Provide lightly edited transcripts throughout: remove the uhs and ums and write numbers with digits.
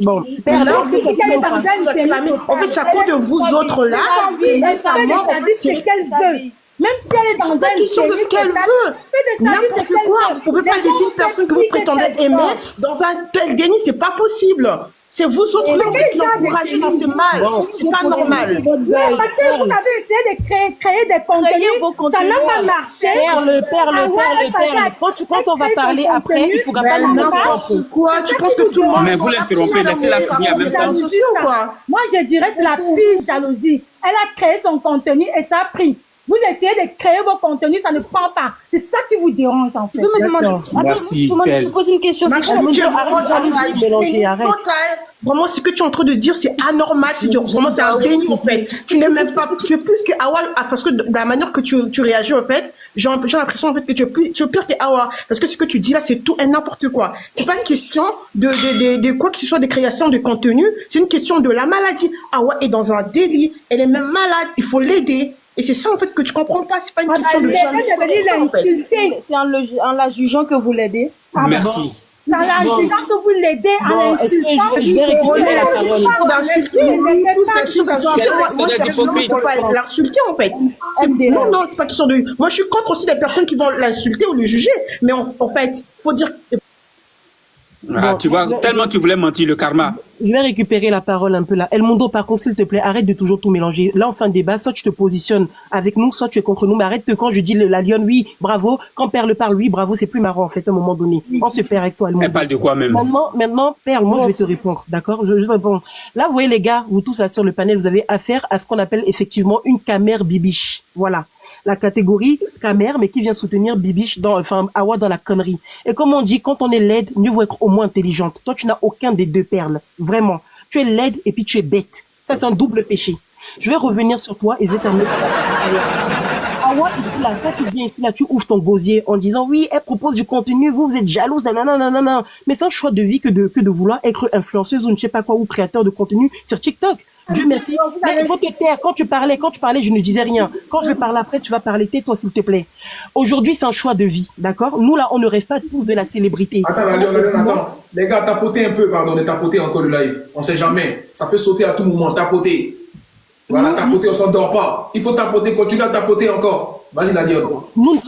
Bon, Mais Perle, là, est-ce que tu as fini ou pas? en fait, c'est à cause de vous autres là que récemment, en fait, ce qu'elle veut. Même si elle est dans c'est pas question de ce qu'elle veut. N'importe quoi. Vous ne pouvez pas laisser une personne que vous prétendez aimer dans un tel déni, c'est pas possible. C'est vous autres là qui l'encouragez dans ce mal. C'est pas normal. Parce que vous avez essayé de créer des contenus, ça n'a pas marché. Perle. Quand on va parler après, il faudra pas nous N'importe quoi. Tu penses que tout le monde. Mais vous l'interrompez, laissez-la finir en même temps. Moi, je dirais c'est la pire jalousie. Elle a créé son contenu et ça a pris. Vous essayez de créer vos contenus, ça ne prend pas. C'est ça qui vous dérange en fait. Tu peux me demander. Merci, Je te pose une question. C'est Vraiment, ce que tu es en train de dire, c'est anormal. Vraiment, c'est un déni, en fait. Tu n'es même pas. Tu es plus que Awa, parce que de la manière que tu réagis, en fait, j'ai l'impression, en fait, que tu es pire que Awa. Parce que ce que tu dis là, c'est tout et n'importe quoi. C'est pas une question de quoi que ce soit, de création de contenu. C'est une question de la maladie. Awa est dans un délit. Elle est même malade. Il faut l'aider. Et c'est ça, en fait, que tu comprends pas. C'est pas une question de jalousie. C'est en la jugeant que vous l'aidez. Merci. C'est en la jugeant que vous l'aidez en l'insultant. Je vais récupérer la parole. L'insulter, en fait. Non, c'est pas question de. Moi, je suis contre aussi les personnes qui vont l'insulter ou le juger. Mais en fait, faut dire. Ah, tu vois, tellement tu voulais mentir, le karma. Je vais récupérer la parole un peu là. El Mundo, par contre, s'il te plaît, arrête de toujours tout mélanger. Là, en fin de débat, soit tu te positionnes avec nous, soit tu es contre nous. Mais arrête que quand je dis la lionne, oui, bravo. Quand Perle parle, oui, bravo, c'est plus marrant, en fait, à un moment donné. On se perd avec toi, El Mundo. Elle parle de quoi même? Maintenant, Perle, moi, je vais te répondre, d'accord? Je réponds. Là, vous voyez, les gars, vous tous là sur le panel, vous avez affaire à ce qu'on appelle effectivement une camère bibiche. Voilà. La catégorie camère, mais qui vient soutenir Bibiche Awa dans la connerie. Et comme on dit, quand on est laide, mieux vaut être au moins intelligente. Toi, tu n'as aucun des deux perles. Vraiment. Tu es laide et puis tu es bête. Ça, c'est un double péché. Je vais revenir sur toi et je vais terminer. Awa, ici, là, quand tu viens ici, là, tu ouvres ton gosier en disant, oui, elle propose du contenu, vous êtes jalouse, nanana. Mais c'est un choix de vie que de vouloir être influenceuse ou ne sais pas quoi, ou créateur de contenu sur TikTok. Dieu merci. Mais il faut te taire. Quand tu parlais, je ne disais rien. Quand je vais parler après, tu vas parler. Tais-toi, s'il te plaît. Aujourd'hui, c'est un choix de vie. D'accord? Nous, là, on ne rêve pas tous de la célébrité. Attends. Les gars, tapotez un peu, pardon, de tapoter encore le live. On sait jamais. Ça peut sauter à tout moment. Tapoter. Voilà, tapoter, on s'endort pas. Il faut tapoter, continuer à tapoter encore. Vas-y, la lionne. Nous ne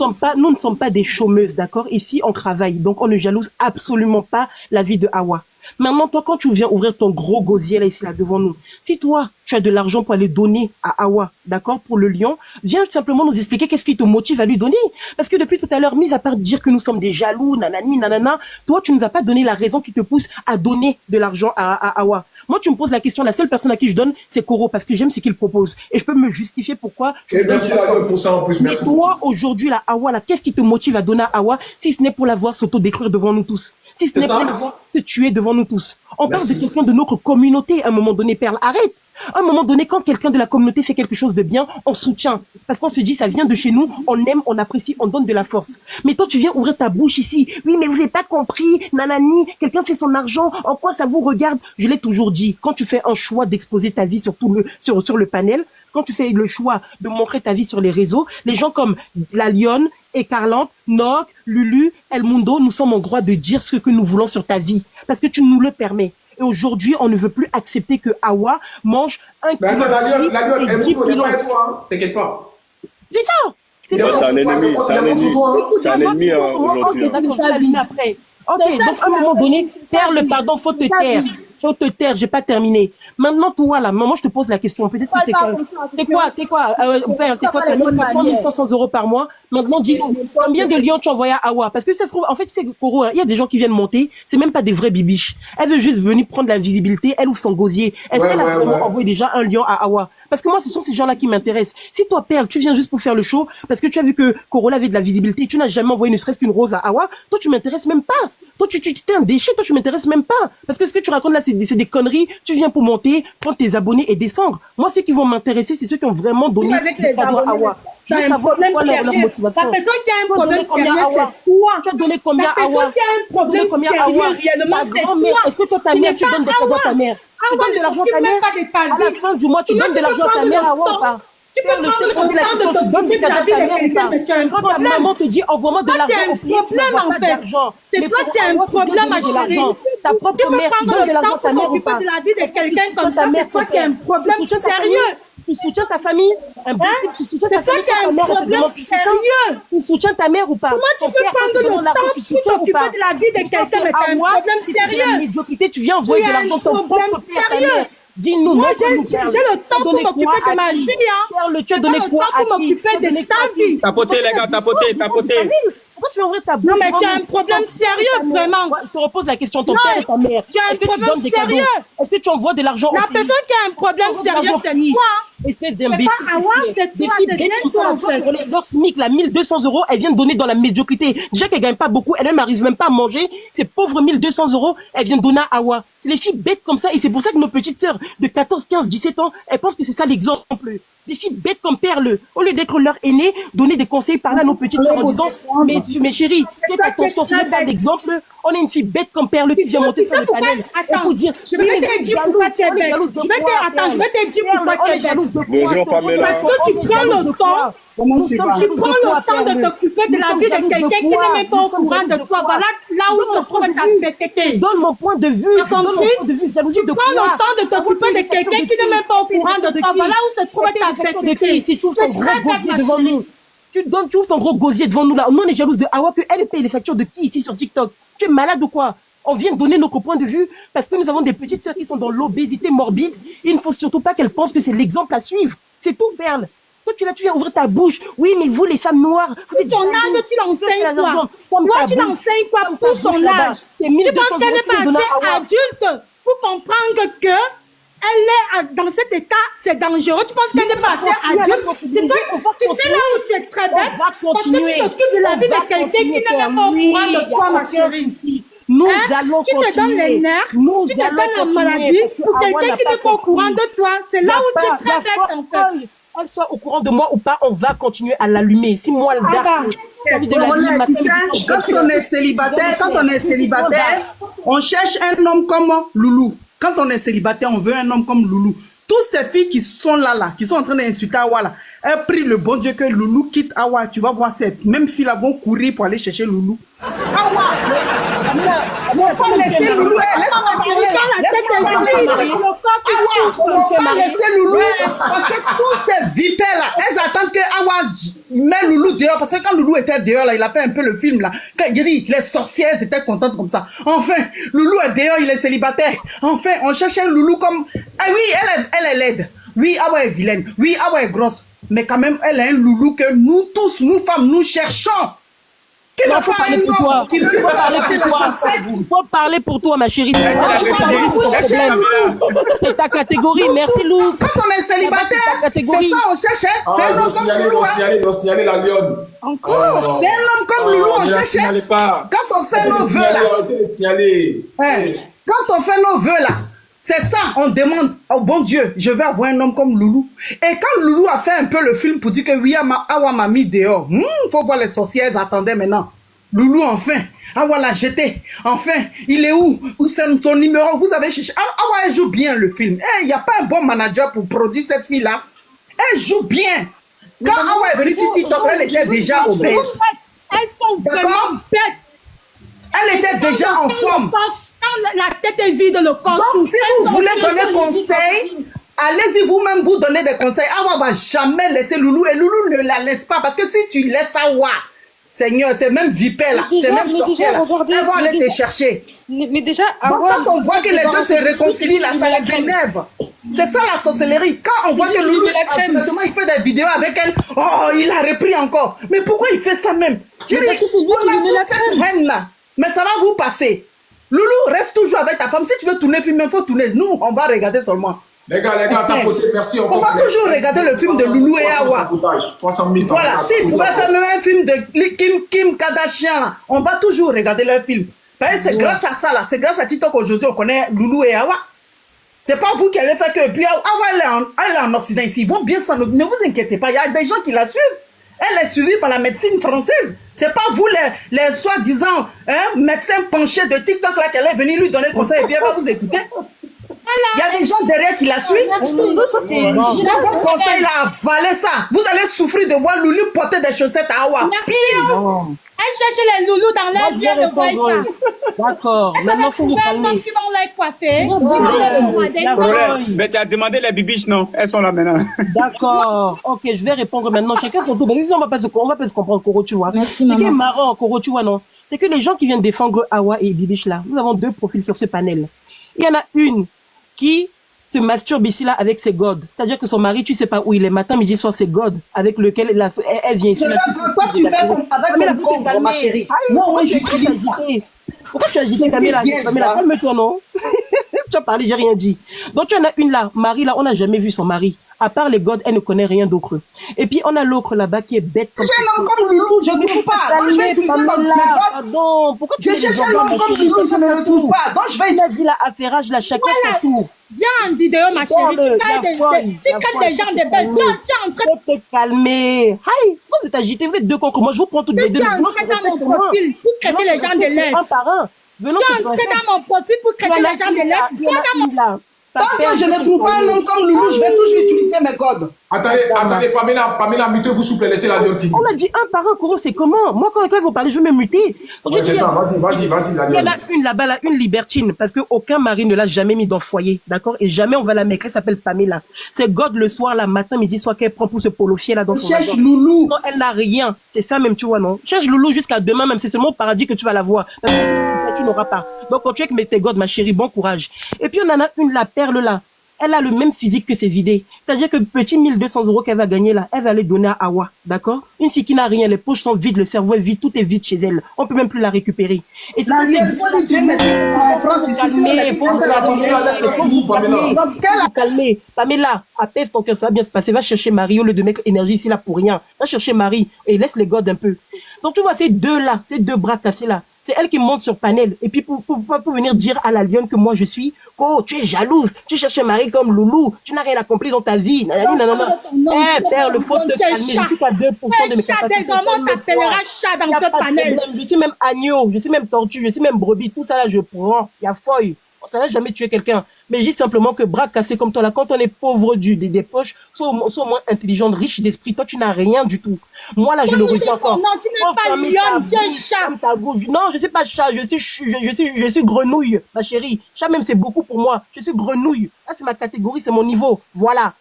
sommes pas des chômeuses, d'accord? Ici, on travaille. Donc, on ne jalouse absolument pas la vie de Awa. Maintenant, toi, quand tu viens ouvrir ton gros gosier là, ici, là, devant nous, si toi, tu as de l'argent pour aller donner à Awa, d'accord, pour le lion, viens simplement nous expliquer qu'est-ce qui te motive à lui donner. Parce que depuis tout à l'heure, mis à part dire que nous sommes des jaloux, nanani, nanana, toi, tu nous as pas donné la raison qui te pousse à donner de l'argent à Awa. Moi, tu me poses la question, la seule personne à qui je donne, c'est Koro, parce que j'aime ce qu'il propose. Et je peux me justifier pourquoi. Et merci la gueule pour ça en plus, merci. Mais toi, aujourd'hui, la Awa, là, qu'est-ce qui te motive à donner à Awa, si ce n'est pour la voir s'auto-détruire devant nous tous? Si ce n'est pas le voir se tuer devant nous tous. On parle de quelqu'un de notre communauté à un moment donné, Perle. Arrête! À un moment donné, quand quelqu'un de la communauté fait quelque chose de bien, on soutient. Parce qu'on se dit, ça vient de chez nous, on aime, on apprécie, on donne de la force. Mais toi, tu viens ouvrir ta bouche ici. Oui, mais vous n'avez pas compris, nanani, quelqu'un fait son argent, en quoi ça vous regarde? Je l'ai toujours dit, quand tu fais un choix d'exposer ta vie sur le panel, quand tu fais le choix de montrer ta vie sur les réseaux, les gens comme la Lionne, Écarlante, Noc, Lulu, El Mundo, nous sommes en droit de dire ce que nous voulons sur ta vie. Parce que tu nous le permets. Et aujourd'hui, on ne veut plus accepter que Awa mange un kilo. Mais attends, la Lionne, El Mundo n'est pas toi, hein. T'inquiète pas. C'est ça! C'est un ennemi, c'est un ennemi aujourd'hui. Ok, donc à un moment donné, Perle, pardon, faut te taire. Faut te taire, j'ai pas terminé. Maintenant, toi, là, moi, je te pose la question. Peut-être que t'es quoi, Père, t'as 1400, 1500 € par mois. Maintenant, dis-nous, combien de lions tu envoies à Awa? Parce que ça se trouve, en fait, tu sais, Koro, il y a des gens qui viennent monter. C'est même pas des vrais bibiches. Elle veut juste venir prendre la visibilité. Elle ouvre son gosier. Est-ce qu'elle a vraiment envoyé déjà un lion à Awa? Parce que moi, ce sont ces gens-là qui m'intéressent. Si toi, Perle, tu viens juste pour faire le show, parce que tu as vu que Corolla avait de la visibilité, tu n'as jamais envoyé ne serait-ce qu'une rose à Awa, toi, tu m'intéresses même pas. Toi, tu es un déchet, toi, tu m'intéresses même pas. Parce que ce que tu racontes là, c'est des conneries. Tu viens pour monter, prendre tes abonnés et descendre. Moi, ceux qui vont m'intéresser, c'est ceux qui ont vraiment donné des cadeaux à Awa. Je veux savoir quoi leur motivation. La personne qui a un problème sérieux, c'est toi. Tu as donné combien à Awa? Tu as donné combien à Awa? Ta grand-mère, est-ce que toi, ta mère, tu donnes des cadeaux à ta mère? Tu donnes de l'argent à ta mère? À la fin du mois, tu donnes de l'argent à ta mère, Awa ou pas? Tu peux prendre le temps de t'occuper de la vie de quelqu'un, mais tu as un Quand ta problème. maman te dit envoie-moi de Toi, tu as l'argent un au pays, tu problème, n'envoies en pas fait. d'argent. C'est Mais toi pour qui as un avoir, tu dois problème, ma donner de chérie. l'argent. Ta Tu propre peux mère, tu prendre donnes de le temps l'argent à ta pour mère ou t'occuper pas? de la vie de Est-ce que tu quelqu'un soutiens comme ta ça, mère, c'est toi ton qui as un père? problème Tu soutiens ta famille? sérieux. Tu soutiens ta famille? Imbécile, tu soutiens ta C'est toi famille qui as quand ta un mère te problème demande tu soutiens? sérieux. Tu soutiens ta mère ou pas? Comment tu Ton peux père, quand prendre te le demande l'argent, temps tu pour soutiens ou t'occuper pas? de la vie de quelqu'un, mais tu as un problème Si tu es dans la sérieux. médiocrité, tu viens envoyer de Tu as un l'argent à ton problème propre père, ta sérieux. mère. Dis-nous, Moi, j'ai montre-nous, le Perle. temps pour Donner m'occuper quoi de à ma qui? vie, hein. Perle, tu as J'ai donné pas le quoi temps à pour qui? m'occuper Tu as de donné ta quoi à qui? vie. Tapotez, les gars, tapotez, tapotez. Pourquoi tu vas ouvrir ta bouche? Non, mais devant tu as nous? un problème sérieux, Ta mère. vraiment. Ouais, je te repose la question, ton Non, père et ta mère. tu as un Est-ce que tu problème donnes des cadeaux? sérieux. Est-ce que tu envoies de l'argent La au pays? personne qui a un problème sérieux, c'est toi. Espèce C'est d'imbécile. pas Awa, c'est Des toi, filles c'est bêtes bien comme ça, toi, là, en tu vois, fait. pour leur SMIC, là, 1200 €, elles viennent donner dans la médiocrité. Déjà qu'elles gagnent pas beaucoup, elles-mêmes n'arrivent même pas à manger. Ces pauvres 1200 €, elles viennent donner à Awa. C'est les filles bêtes comme ça, et c'est pour ça que nos petites sœurs de 14, 15, 17 ans, elles pensent que c'est ça l'exemple. Des filles bêtes comme Perle, au lieu d'être leur aînée, donner des conseils par là à nos petites sœurs en disant, mais chérie, faites attention, ce n'est pas l'exemple. On est une fille bête comme Perle qui vient monter Tu sais sur le pourquoi? panel. Attends, Et pour dire, je vais te dire pourquoi tu es bête. Je Je vais te dire pourquoi tu es bête. Bonjour, Pamela. Parce que tu prends le temps. Comment Tu prends le temps de t'occuper de la vie de quelqu'un qui n'est même pas au courant de toi. Voilà là où se trouve ta bêteté. Donne mon point de vue. Tu prends le temps de t'occuper de quelqu'un qui n'est même pas au courant de toi. Voilà où se trouve ta bêteté. Si tu ouvres ton gros gosier devant nous, tu ouvres ton gros gosier devant nous là. Nous on est jalouse de Awa que elle paye les factures de qui ici sur TikTok? Tu es malade ou quoi? On vient de donner nos points de vue parce que nous avons des petites sœurs qui sont dans l'obésité morbide. Il ne faut surtout pas qu'elles pensent que c'est l'exemple à suivre. C'est tout, Perle. Toi, tu viens ouvrir ta bouche. Oui, mais vous, les femmes noires, vous êtes Son âge, tu l'enseignes quoi? Toi, tu l'enseignes quoi pour son âge? Tu penses qu'elle n'est pas assez adulte pour comprendre que elle est dans cet état, c'est dangereux. Tu penses qu'elle n'est pas assez adulte? C'est toi, tu sais là où tu es très bête parce que tu t'occupes de la vie de quelqu'un qui n'est même pas au courant de toi, ma chérie. Nous allons tu te donnes les nerfs, tu te donnes la maladie pour quelqu'un qui n'est pas au courant de toi. C'est là où tu es très bête en fait. Elle soit au courant de moi ou pas, on va continuer à l'allumer. Si moi, le dark, tu sais, quand on est célibataire, on cherche un homme comme Loulou. Quand on est célibataire, on veut un homme comme Loulou. Toutes ces filles qui sont là, qui sont en train d'insulter Awa là, elles prient le bon Dieu que Loulou quitte Awa. Tu vas voir, ces mêmes filles-là vont courir pour aller chercher Loulou. Awa! Faut pas laisser Loulou, laisse-moi parler là. Awa, faut pas laisser Loulou, parce que toutes ces vipères là, elles attendent que Awa met Loulou dehors, parce que quand Loulou était dehors là, il a fait un peu le film là, quand il dit les sorcières étaient contentes comme ça. Enfin, Loulou est dehors, il est célibataire. Enfin, on cherche un Loulou comme, ah oui, elle est laide. Oui, Awa est vilaine. Oui, Awa est grosse. Mais quand même, elle est un Loulou que nous tous, nous femmes, nous cherchons. Il faut parler pour toi. Il faut parler pour toi, ma chérie. C'est ta catégorie. Merci, Lou. Quand on est célibataire, c'est ça, on cherche. C'est un homme comme signaler la lionne. Encore. C'est un homme comme Loulou, on cherche. Quand on fait nos vœux là. Quand on fait nos vœux là. C'est ça, on demande au bon Dieu, je vais avoir un homme comme Loulou. Et quand Loulou a fait un peu le film pour dire que oui, Awa m'a mis dehors, faut voir les sorcières attendaient maintenant. Loulou, enfin, Awa l'a jeté. Enfin, il est où? Où c'est son numéro? Vous avez cherché. Awa, elle joue bien le film. Il n'y a pas un bon manager pour produire cette fille-là. Elle joue bien. Quand Awa est venue sur TikTok, elle était déjà obèse. Elles sont vraiment bêtes. Elle était déjà en forme. Quand la tête est vide, le corps souffre. Si vous voulez donner conseil, allez-y vous-même vous donner des conseils. Awa va jamais laisser Loulou et Loulou ne la laisse pas parce que si tu laisses Awa, Seigneur, c'est même vipère là, c'est même sorcière là. Elle va aller te chercher. Mais déjà, quand on voit que les deux se réconcilient, là, ça les énerve. C'est ça la sorcellerie. Quand on voit que Loulou, il fait des vidéos avec elle, oh, il a repris encore. Mais pourquoi il fait ça même? Je dis, on a toute cette haine là. Mais ça va vous passer. Loulou, reste toujours avec ta femme. Si tu veux tourner film, il faut tourner. Nous, on va regarder seulement. Les gars, tapotez, merci. On va toujours regarder le film de Loulou et Awa. 300 000 voilà, s'ils pouvaient faire même un film de Kim Kardashian, là, on va toujours regarder leur film. C'est grâce à ça, là. C'est grâce à TikTok aujourd'hui, on connaît Loulou et Awa. C'est pas vous qui allez faire que. Puis Awa, elle est en Occident ici. Ils vont bien s'en occuper. Ne vous inquiétez pas, il y a des gens qui la suivent. Elle est suivie par la médecine française. C'est pas vous les soi-disant médecins penchés de TikTok là qu'elle est venue lui donner conseil et bien elle va vous écouter. Il y a des gens derrière qui la suivent. Votre conseil a avalé ça. Vous allez souffrir de voir Loulou porter des chaussettes à Awa. Pire. Elle cherche les loulous dans les yeux, je vois ça. D'accord. Maintenant, il faut vous calmer. Qui vont les coiffer. Mais tu as demandé les bibiches, non? Elles sont là maintenant. D'accord. Ok, je vais répondre maintenant. Chacun son tour. Mais on va pas se comprendre, Koro, tu vois. Merci, Ce qui est maman. marrant, Koro, tu vois, non? C'est que les gens qui viennent défendre Awa et Bibiche là, nous avons deux profils sur ce panel. Il y en a une qui se masturbe ici là avec ses godes. C'est-à-dire que son mari, tu sais pas où il est, matin, midi, soir, ses godes avec lequel elle vient ici. Toi, tu fais comme avec ton corps, ma chérie. Moi, j'utilise ça. Pourquoi tu as agité Camilla? Calme-toi, non? Tu as parlé, j'ai rien dit. Donc, tu en as une là, Marie là, on n'a jamais vu son mari. À part les godes, elle ne connaît rien d'autre. Et puis, on a l'autre là-bas qui est bête comme ça. Je cherche un homme comme Loulou, je ne trouve pas. Donc, je vais utiliser mes godes. Pardon, pourquoi tu Je cherche un homme comme Loulou, je ne le trouve pas. Donc, je vais utiliser. Il a dit là, affairage, là, chacun son tour. Viens en vidéo, ma chérie. Tu crées des gens de belles. Tu es en train de te calmer. Aïe, vous êtes agité, vous êtes deux contre moi. Je vous prends toutes les deux. Tu es entré dans mon profil pour traiter les gens de l'aide. Un par un. Tu es entré dans mon profil pour traiter les gens de l'aide. Tant que je ne trouve pas un homme comme Loulou, je vais toujours utiliser mes codes. Attendez, Pamela, mutez-vous s'il vous plaît, laissez la lionne finir. On a dit un par un, Koro, c'est comment? Moi, quand ils vont parler, je vais me muter. Ouais, c'est ça, vas-y, la lionne. Il y en a une là-bas, là, une libertine, parce qu'aucun mari ne l'a jamais mis dans le foyer, d'accord? Et jamais on va la mettre, elle s'appelle Pamela. C'est God le soir, là, matin, midi, soir, qu'elle prend pour se polofier là dans son cherche Loulou. Non, elle n'a rien. C'est ça même, tu vois, non? Cherche Loulou jusqu'à demain, même, c'est seulement au paradis que tu vas la voir. Parce que sinon, tu n'auras pas. Donc, quand tu es avec tes God, ma chérie, bon courage. Et puis, on en a une, la perle là. Elle a le même physique que ses idées. C'est-à-dire que petit 1200 € qu'elle va gagner là, elle va les donner à Awa, d'accord? Une fille qui n'a rien, les poches sont vides, le cerveau est vide, tout est vide chez elle. On peut même plus la récupérer. Et c'est ça, c'est calmer. Pamela, apaise ton cœur, ça va bien se passer. Va chercher Marie au lieu de mettre énergie ici là pour rien. Va chercher Marie et laisse les godes un peu. Donc tu vois ces deux là, ces deux bras cassés là. C'est elle qui monte sur panel. Et puis pour venir dire à la lionne que moi je suis, oh, tu es jalouse, tu cherches un mari comme Loulou, tu n'as rien accompli dans ta vie. Non. Père, le faut te calmer. Je suis à 2% de mes capacités. Comment t'appelleras chat dans ce panel? Je suis même agneau, je suis même tortue, je suis même brebis. Tout ça là, je prends. Il y a feuille. Ça n'a jamais tué quelqu'un. Mais je dis simplement que bras cassés comme toi là, quand on est pauvre des poches, sois au moins intelligente, riche d'esprit. Toi, tu n'as rien du tout. Moi là, je le redis encore. Non, tu n'es pas lion, tu es chat. Non, je suis pas chat, je suis grenouille, ma chérie. Chat même, c'est beaucoup pour moi. Je suis grenouille. Là, c'est ma catégorie, c'est mon niveau. Voilà.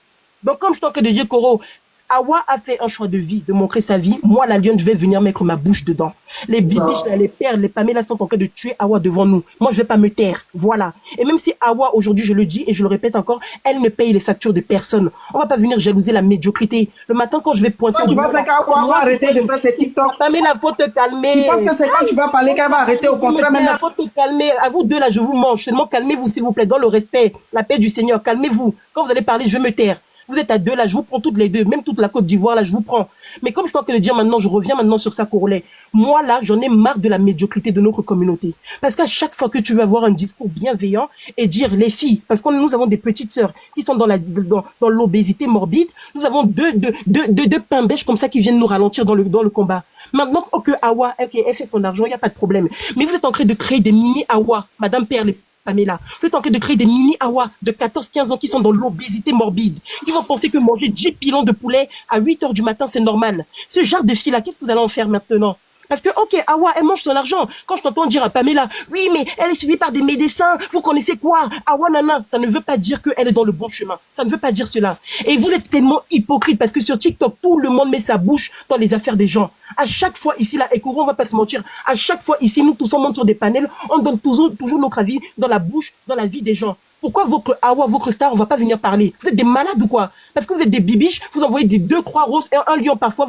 Donc, comme je t'en que de dire, Koro, Awa a fait un choix de vie, de montrer sa vie. Moi, la lionne, je vais venir mettre ma bouche dedans. Les bibiches, les perles, les Pamela sont en train de tuer Awa devant nous. Moi, je vais pas me taire. Voilà. Et même si Awa, aujourd'hui, je le dis et je le répète encore, elle ne paye les factures de personne. On va pas venir jalouser la médiocrité. Le matin, quand je vais pointer... Tu vas faire qu'Awa va arrêter de faire ses TikTok. Pamela, faut te calmer. Tu penses que c'est quand tu vas parler qu'elle va arrêter au contraire même. Faut te calmer. À vous deux, là, je vous mange. Seulement, calmez-vous, s'il vous plaît, dans le respect, la paix du Seigneur. Calmez-vous. Quand vous allez parler, je vais me taire. Vous êtes à deux là, je vous prends toutes les deux, même toute la Côte d'Ivoire là, je vous prends. Mais comme je t'en train de dire maintenant, je reviens maintenant sur ça, Corolet. Moi là, j'en ai marre de la médiocrité de notre communauté. Parce qu'à chaque fois que tu vas avoir un discours bienveillant et dire les filles, parce que nous avons des petites sœurs qui sont dans l'obésité morbide, nous avons deux pains bêches comme ça qui viennent nous ralentir dans le combat. Maintenant que Awa, elle fait son argent, il n'y a pas de problème. Mais vous êtes en train de créer des mini Awa, Madame Perle. Pamela, vous êtes en train de créer des mini Awa de 14-15 ans qui sont dans l'obésité morbide. Ils vont penser que manger 10 pilons de poulet à 8 h du matin, c'est normal. Ce genre de filles-là, qu'est-ce que vous allez en faire maintenant? Parce que, ok, Awa, elle mange son argent. Quand je t'entends dire à Pamela, oui, mais elle est suivie par des médecins, vous connaissez quoi? Awa, nana, ça ne veut pas dire qu'elle est dans le bon chemin. Ça ne veut pas dire cela. Et vous êtes tellement hypocrite parce que sur TikTok, tout le monde met sa bouche dans les affaires des gens. À chaque fois ici, là, et on va pas se mentir, à chaque fois ici, nous tous on monte sur des panels, on donne toujours notre avis dans la bouche, dans la vie des gens. Pourquoi votre Awa, votre star, on va pas venir parler? Vous êtes des malades ou quoi? Parce que vous êtes des bibiches, vous envoyez des 2 croix roses et un lion parfois,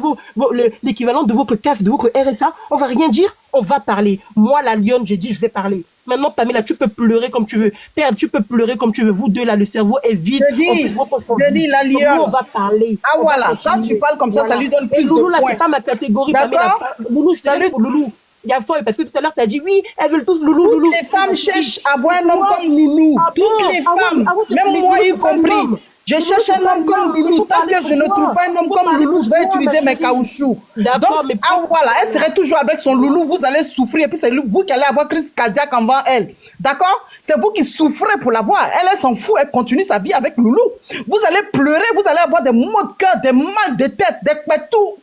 l'équivalent de votre CAF, de votre RSA, on va rien dire, on va parler. Moi, la lionne, j'ai dit, je vais parler. Maintenant, Pamela, tu peux pleurer comme tu veux. Père, tu peux pleurer comme tu veux. Vous deux, là, le cerveau est vide. Je dis, la lionne. On va parler. Ah, voilà. Quand tu parles comme ça, ça lui donne plus de points. Loulou, là, c'est pas ma catégorie. Pamela. Loulou, je t'aime pour Loulou. Il y a faux, parce que tout à l'heure, tu as dit oui, elles veulent tous Loulou, Loulou. Toutes les femmes cherchent à avoir un homme comme Loulou. Toutes les femmes, même moi y compris. Je cherche un homme comme Loulou. Tant que je ne trouve pas un homme comme Loulou, je vais utiliser mes caoutchoucs. Donc, voilà, elle serait toujours avec son Loulou, vous allez souffrir. Et puis, c'est vous qui allez avoir crise cardiaque avant elle. D'accord? C'est vous qui souffrez pour l'avoir. Elle s'en fout, elle continue sa vie avec Loulou. Vous allez pleurer, vous allez avoir des maux de cœur, des mal de tête, des tout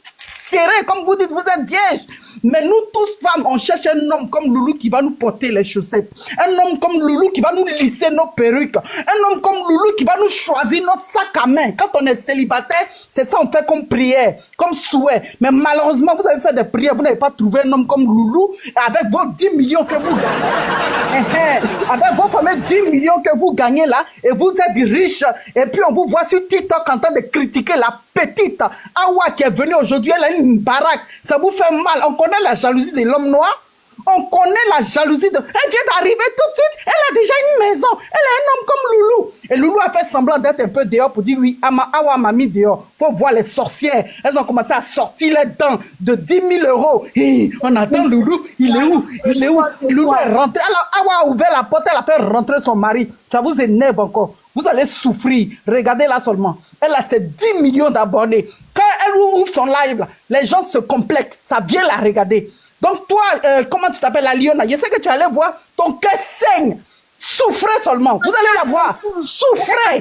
serrés, comme vous dites, vous êtes vierges. Mais nous tous femmes, on cherche un homme comme Loulou qui va nous porter les chaussettes. Un homme comme Loulou qui va nous lisser nos perruques. Un homme comme Loulou qui va nous choisir notre sac à main. Quand on est célibataire, c'est ça on fait comme prière, comme souhait. Mais malheureusement, vous avez fait des prières, vous n'avez pas trouvé un homme comme Loulou avec vos 10 millions que vous gagnez. Avec vos fameux 10 millions que vous gagnez là, et vous êtes riche. Et puis on vous voit sur TikTok en train de critiquer la petite Awa qui est venue aujourd'hui, elle a une baraque. Ça vous fait mal. On connaît la jalousie de l'homme noir. On connaît la jalousie de... Elle vient d'arriver tout de suite. Elle a déjà une maison. Elle est un homme comme Loulou. Et Loulou a fait semblant d'être un peu dehors pour dire oui, Awa m'a mis dehors. Faut voir les sorcières. Elles ont commencé à sortir les dents de 10 000 €. Et on attend Loulou. Il est où? Il est où? Loulou est rentré. Alors Awa a ouvert la porte. Elle a fait rentrer son mari. Ça vous énerve encore. Vous allez souffrir. Regardez là seulement. Elle a ses 10 millions d'abonnés. Quand elle ouvre son live, là, les gens se complètent. Ça vient la regarder. Donc toi, comment tu t'appelles, la lionne? Je sais que tu allais voir, ton cœur saigne. Souffrez seulement. Vous allez la voir. Souffrez.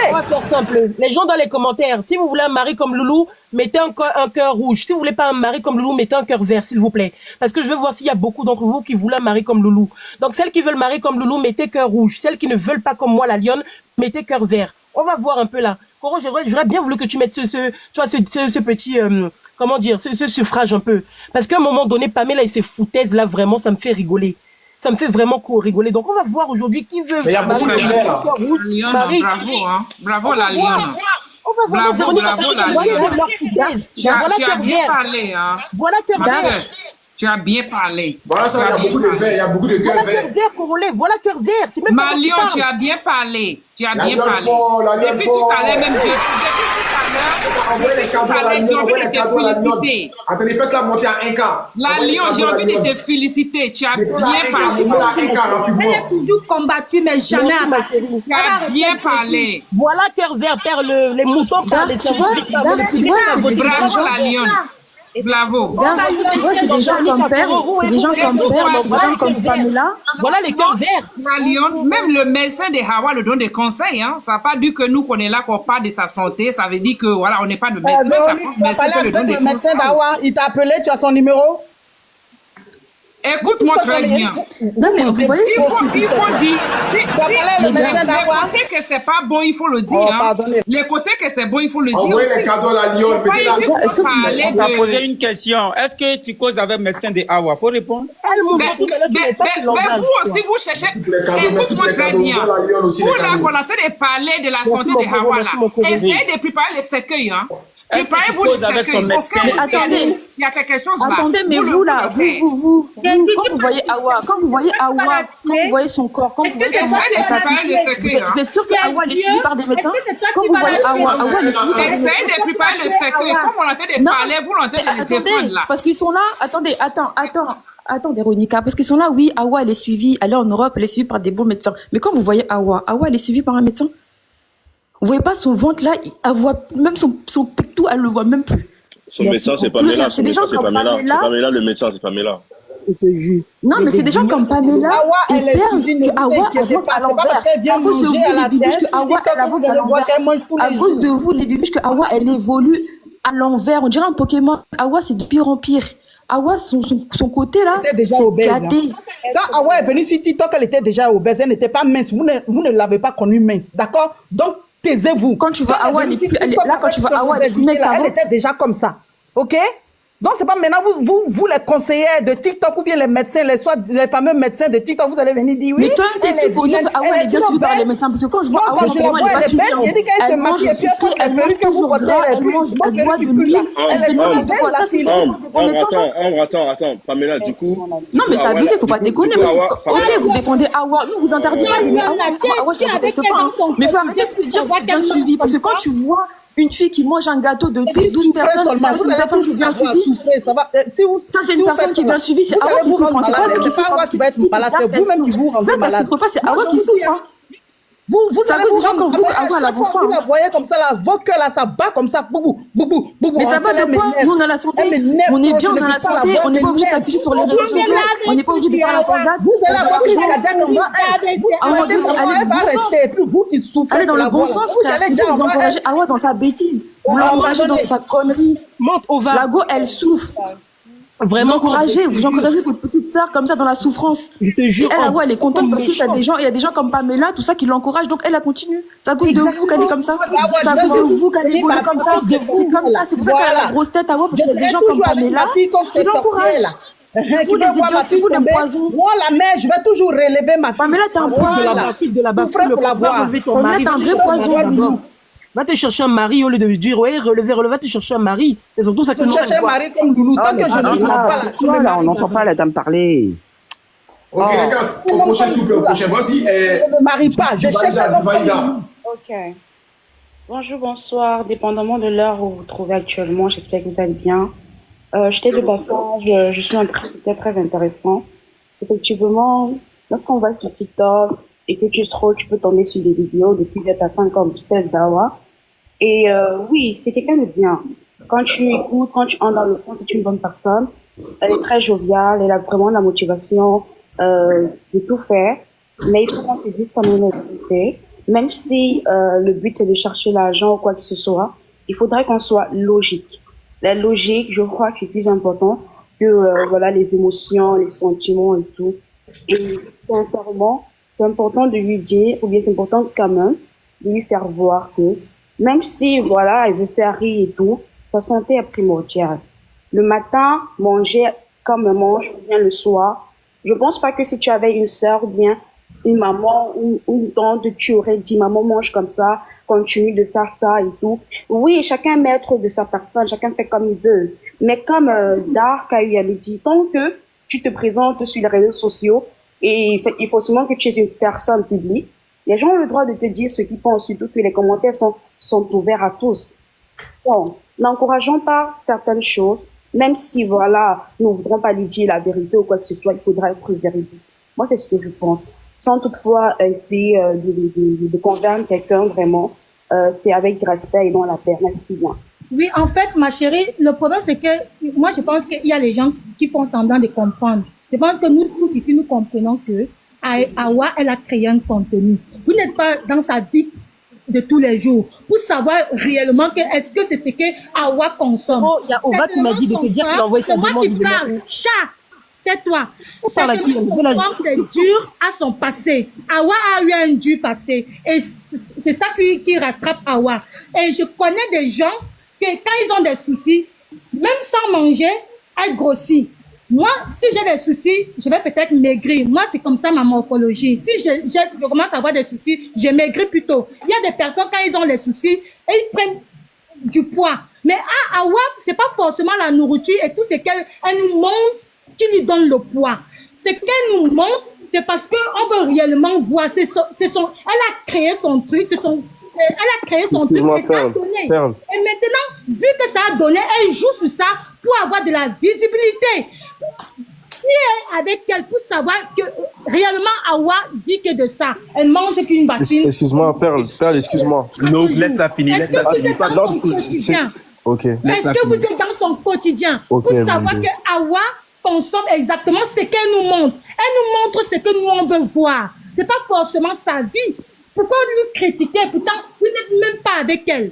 On va faire simple. Les gens dans les commentaires, si vous voulez un mari comme Loulou, mettez un cœur rouge. Si vous voulez pas un mari comme Loulou, mettez un cœur vert, s'il vous plaît. Parce que je veux voir s'il y a beaucoup d'entre vous qui voulaient un mari comme Loulou. Donc celles qui veulent mari comme Loulou, mettez cœur rouge. Celles qui ne veulent pas comme moi, la lionne, mettez cœur vert. On va voir un peu là. Coro, j'aurais bien voulu que tu mettes ce petit... comment dire, ce suffrage un peu. Parce qu'à un moment donné, Pamela et ses foutaises, là, vraiment, ça me fait rigoler. Ça me fait vraiment rigoler. Donc, on va voir aujourd'hui qui veut... Mais il y a beaucoup de verres, là. Lionne, bravo, hein. Bravo, la Lionne. On va voir. Bravo, la Lionne. Tu as bien parlé, hein. Voilà cœur vert. Tu as bien parlé. Voilà ça, il y a beaucoup de verres, il y a beaucoup de cœurs verts. Voilà cœur vert, Congolais. Voilà cœur vert. C'est même Ma Lionne, tu as bien parlé. Tu as bien parlé. Et puis tout à l'heure, même Dieu. Envoyez les cadeaux à la Lionne, envoyez les cadeaux à la Lionne. Attendez, faites-la monter à 1K. La Lionne, j'ai envie de te féliciter. Tu as bien parlé. Elle est toujours combattue, mais jamais abattue. Tu as bien parlé. Voilà cœur vert, perd les moutons par les Bravo, la Lionne. Bravo. Tu vois, c'est des gens comme Père, c'est des gens comme Père, des gens comme Pamela. Voilà les cœurs verts. La Lionne, même le médecin de Hawa le donne des conseils. Hein. Ça n'a pas dit que nous, qu'on est là, qu'on parle de sa santé. Ça veut dire que voilà, on n'est pas de médecin. Mais ça prend médecin qui le donne des conseils. Le médecin d'Hawa, il t'a appelé, tu as son numéro? Écoute-moi très bien. Non, mais vous voyez, il faut dire, les côtés que c'est pas bon, il faut le dire. Les côtés que c'est bon, il faut le dire. Envoyez les cadeaux à la Lionne. On va poser une question. Est-ce que tu causes avec le médecin de Hawa? Faut répondre. Mais vous aussi, vous cherchez. Écoute-moi très bien. Vous là, qu'on a fait de parler de la santé de Hawa là, essayez de préparer les cercueils. Est-ce que tu causes avec son médecin? Mais attendez, il y a quelque chose là. Attendez, mais vous là, vous, quand vous voyez Hawa, quand vous voyez son corps, quand vous voyez comment elle s'affiche, vous êtes sûr que Hawa est suivie par des médecins? Quand vous voyez Hawa est suivie par des médecins. Essayez de préparer le cercueil. Comme on entend de parler, vous l'entendez de défendre là. Parce qu'ils sont là, attends, Véronica, parce qu'ils sont là, oui, Hawa elle est suivie, elle est en Europe, elle est suivie par des bons médecins. Mais quand vous voyez Hawa elle est suivie par un médecin? Vous voyez pas son ventre là, elle voit même son pectou, elle le voit même plus. Son médecin, c'est Pamela. C'est Pamela. C'est Pamela le médecin, c'est Pamela. Non, mais c'est des gens comme Pamela et Père que Hawa avance à l'envers. C'est à cause de vous, les bibiches, que Hawa elle avance à l'envers. À cause de vous, les bibiches, que Hawa elle évolue à l'envers. On dirait un Pokémon. Hawa c'est de pire en pire. Hawa, son côté là, c'est gâté. Quand Hawa est venue sur TikTok, elle était déjà obèse. Elle n'était pas mince. Vous ne l'avez pas connue mince. D'accord? Donc, taisez-vous. Quand tu vois Hawa, elle était déjà comme ça. Ok? Donc, c'est pas maintenant, vous les conseillers de TikTok ou bien les médecins, les fameux médecins de TikTok, vous allez venir dire oui. Mais toi, t'es qui pour dire que Hawa, elle est bien suivie par les médecins? Parce que quand je vois Hawa, elle n'est pas suivie. Elle mange toujours gras, elle boit de nuit, elle fait n'importe quoi. Ça, c'est Attends, Pamela, du coup. Non, mais c'est abusé, faut pas déconner. Ok, vous défendez Hawa, nous vous interdisez pas d'aimer Hawa, je ne déteste pas. Mais il faut arrêter de dire bien suivi. Parce que quand tu vois une fille qui mange un gâteau de 12 personnes, c'est une personne qui est bien suivie. Ça, c'est une personne qui est bien suivie. C'est Hawa qui souffre. C'est pas elle qui souffre. Qui va être malade. Vous-même qui vous rendez malade. Elle souffre pas, c'est Hawa qui souffre. Vous ça allez cause vous des gens comme vous rendre- qu'Awa, elle chaque avance fois, pas. vous la voyez comme ça, là, votre cœur, là, ça bat comme ça. Boubou, boubou, boubou, boubou. Mais ça va de quoi? Nous, on a la santé. On est bien, on a la santé. On n'est pas obligé de s'afficher sur les réseaux sociaux. On n'est pas obligé de faire la pangade. Vous allez avoir une cardiaque comme ça. C'est plus vous qui souffrez. Allez dans le bon sens, frère. C'est vous encouragez Awa dans sa bêtise. Vous l'encouragez dans sa connerie. Monte au va. La go, elle souffre. Vraiment. Vous encouragez votre petite sœur comme ça dans la souffrance. Je te Et jure. elle, Awa, elle est contente parce qu'il y a des gens comme Pamela, tout ça, qui l'encouragent. Donc elle continue. C'est à cause de vous qu'elle est comme ça. C'est à cause de vous qu'elle est comme ça. C'est comme ça. C'est pour ça qu'elle a la grosse tête, Awa, parce qu'il y a des gens comme Pamela qui l'encouragent. Vous les idiots, c'est vous les poisons. Moi, la mère, je vais toujours relever ma fille. Pamela, t'es un poison. De la bas, pour la voir. ton mari. T'es un vrai poison. Va te chercher un mari au lieu de dire, ouais, relever, va te chercher un mari. C'est surtout ça que Je cherche un mari comme Loulou. Tant que je ne trouve pas Quoi, là, on n'entend pas la dame parler. Ok, les gars, au prochain, s'il vous plaît, au prochain. Vas-y. Je ne me marie pas. Je cherche un homme comme Loulou. Ok. Bonjour, bonsoir. Dépendamment de l'heure où vous vous trouvez actuellement, j'espère que vous allez bien. J'étais de passage, je suis un truc très intéressant. Effectivement, lorsqu'on va sur TikTok et que tu scrolles, tu peux tomber sur des vidéos de plusieurs personnes comme celle d'Awa. Et oui, c'est quelqu'un de bien. Quand tu écoutes, quand tu entres dans le fond, c'est une bonne personne. Elle est très joviale, elle a vraiment la motivation de tout faire. Mais il faut qu'on se dise quand même la vérité. Même si le but c'est de chercher l'argent ou quoi que ce soit, il faudrait qu'on soit logique. La logique, je crois que c'est plus important que voilà les émotions, les sentiments et tout. Et sincèrement, c'est important de lui dire, ou bien c'est important quand même de lui faire voir que même si voilà, elle veut faire rire et tout, sa santé est primordiale. Le matin, manger comme on mange, ou bien le soir. Je pense pas que si tu avais une sœur ou bien une maman ou une tante, tu aurais dit maman mange comme ça, continue de faire ça et tout. Oui, chacun est maître de sa personne, chacun fait comme il veut. Mais comme Dark a eu à le dire, tant que tu te présentes sur les réseaux sociaux et il faut seulement que tu es une personne publique, les gens ont le droit de te dire ce qu'ils pensent, surtout que les commentaires sont ouverts à tous. Bon, n'encourageons pas certaines choses, même si voilà, nous ne voudrons pas lui dire la vérité ou quoi que ce soit, il faudra être véridique. Moi, c'est ce que je pense. Sans toutefois essayer de convaincre quelqu'un vraiment, c'est avec respect et non la paix. Merci bien. Oui, en fait, ma chérie, le problème c'est que moi je pense qu'il y a les gens qui font semblant de comprendre. Je pense que nous tous ici nous comprenons que Awa, elle a créé un contenu. Vous n'êtes pas dans sa vie de tous les jours pour savoir réellement que est-ce que c'est ce que Awa consomme. Oh, il y a Ova qui m'a dit de te dire qu'il envoie sa demande. C'est moi qui parle. Chat, tais-toi. C'est dur à son passé. Awa a eu un dur passé. Et c'est ça qui rattrape Awa. Et je connais des gens que quand ils ont des soucis, même sans manger, elle grossit. Moi, si j'ai des soucis, je vais peut-être maigrir. Moi, c'est comme ça ma morphologie. Si je commence à avoir des soucis, je maigris plutôt. Il y a des personnes, quand ils ont les soucis, ils prennent du poids. Mais à Awa, c'est pas forcément la nourriture et tout ce qu'elle nous montre qui lui donne le poids. Ce qu'elle nous montre, c'est parce qu'on veut réellement voir. Elle a créé son truc, elle a créé son truc et ça a donné. Et maintenant, vu que ça a donné, elle joue sur ça pour avoir de la visibilité. Qui est avec elle pour savoir que réellement Awa vit que de ça. Elle mange qu'une bassine. Excuse-moi, Perle, excuse-moi. Non, laisse-la finir, laisse-la finir. Ok. Est-ce que vous êtes dans son quotidien pour savoir que Awa consomme exactement ce qu'elle nous montre. Elle nous montre ce que nous on veut voir. C'est pas forcément sa vie. Pourquoi lui critiquer? Pourtant, vous n'êtes même pas avec elle.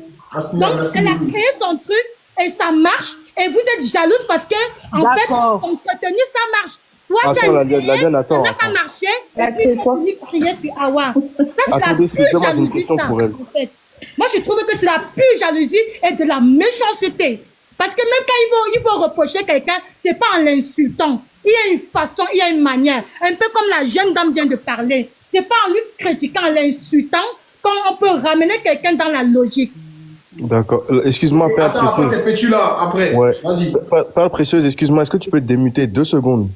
Donc, elle a créé son truc et ça marche. Et vous êtes jalouse parce que, en fait, son contenu, ça marche. Toi, tu as essayé, ça n'a pas marché. Et puis, tu as crié sur Awa. Ça, c'est la pure jalousie, ça, en fait. Moi, je trouve que c'est la pure jalousie et de la méchanceté. Parce que même quand il faut reprocher quelqu'un, c'est pas en l'insultant. Il y a une façon, il y a une manière. Un peu comme la jeune dame vient de parler. C'est pas en lui critiquant, en l'insultant, qu'on peut ramener quelqu'un dans la logique. D'accord. Excuse-moi, Père Précieuse. Attends, c'est petit là, après. Ouais. Vas-y. Père Précieuse, excuse-moi, est-ce que tu peux te démuter 2 secondes?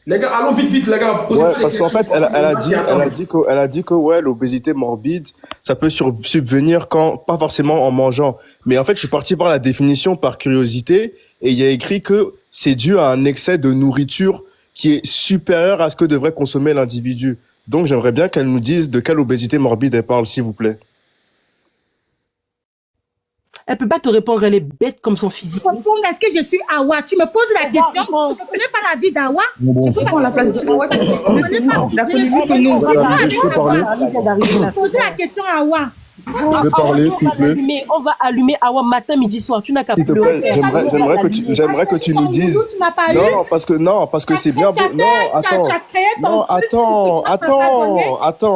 Les gars, allons vite, les gars. Ouais, parce qu'en fait, elle a dit que ouais, l'obésité morbide, ça peut subvenir pas forcément en mangeant. Mais en fait, je suis parti voir la définition par curiosité et il y a écrit que c'est dû à un excès de nourriture qui est supérieur à ce que devrait consommer l'individu. Donc, j'aimerais bien qu'elle nous dise de quelle obésité morbide elle parle, s'il vous plaît. Elle peut pas te répondre, elle est bête comme son physique. Est-ce que je suis Awa? Tu me poses la question. Je ne connais pas la vie d'Awa. Je peux prendre la place d'Awa. La polémique que nous. Je peux parler? Poser la question à Awa. Je peux parler, s'il vous plaît? On va allumer Awa matin, midi, soir. Tu n'as qu'à S'il te plaît, j'aimerais que tu nous dises. Non, parce que c'est bien beau. Non, attends.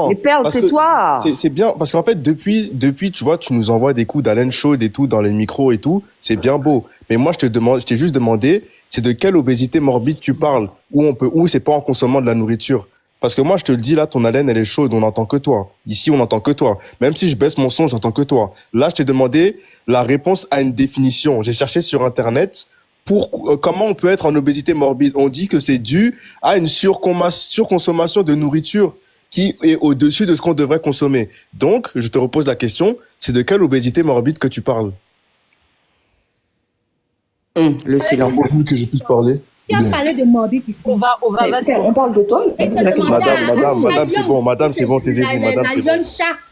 Mais Perle, tais-toi. C'est bien, parce qu'en fait, depuis, tu vois, tu nous envoies des coups d'haleine chaude et tout dans les micros et tout. C'est bien beau. Mais moi, je t'ai juste demandé, c'est de quelle obésité morbide tu parles? Où c'est pas en consommant de la nourriture? Parce que moi, je te le dis, là, ton haleine, elle est chaude, on n'entend que toi. Ici, on n'entend que toi. Même si je baisse mon son, j'entends que toi. Là, je t'ai demandé la réponse à une définition. J'ai cherché sur Internet comment on peut être en obésité morbide. On dit que c'est dû à une surconsommation de nourriture qui est au-dessus de ce qu'on devrait consommer. Donc, je te repose la question, c'est de quelle obésité morbide que tu parles? Le silence. Que je puisse parler. Qui a parlé de morbide ici? On parle de toi. Madame, c'est bon, taisez-vous, madame, c'est bon.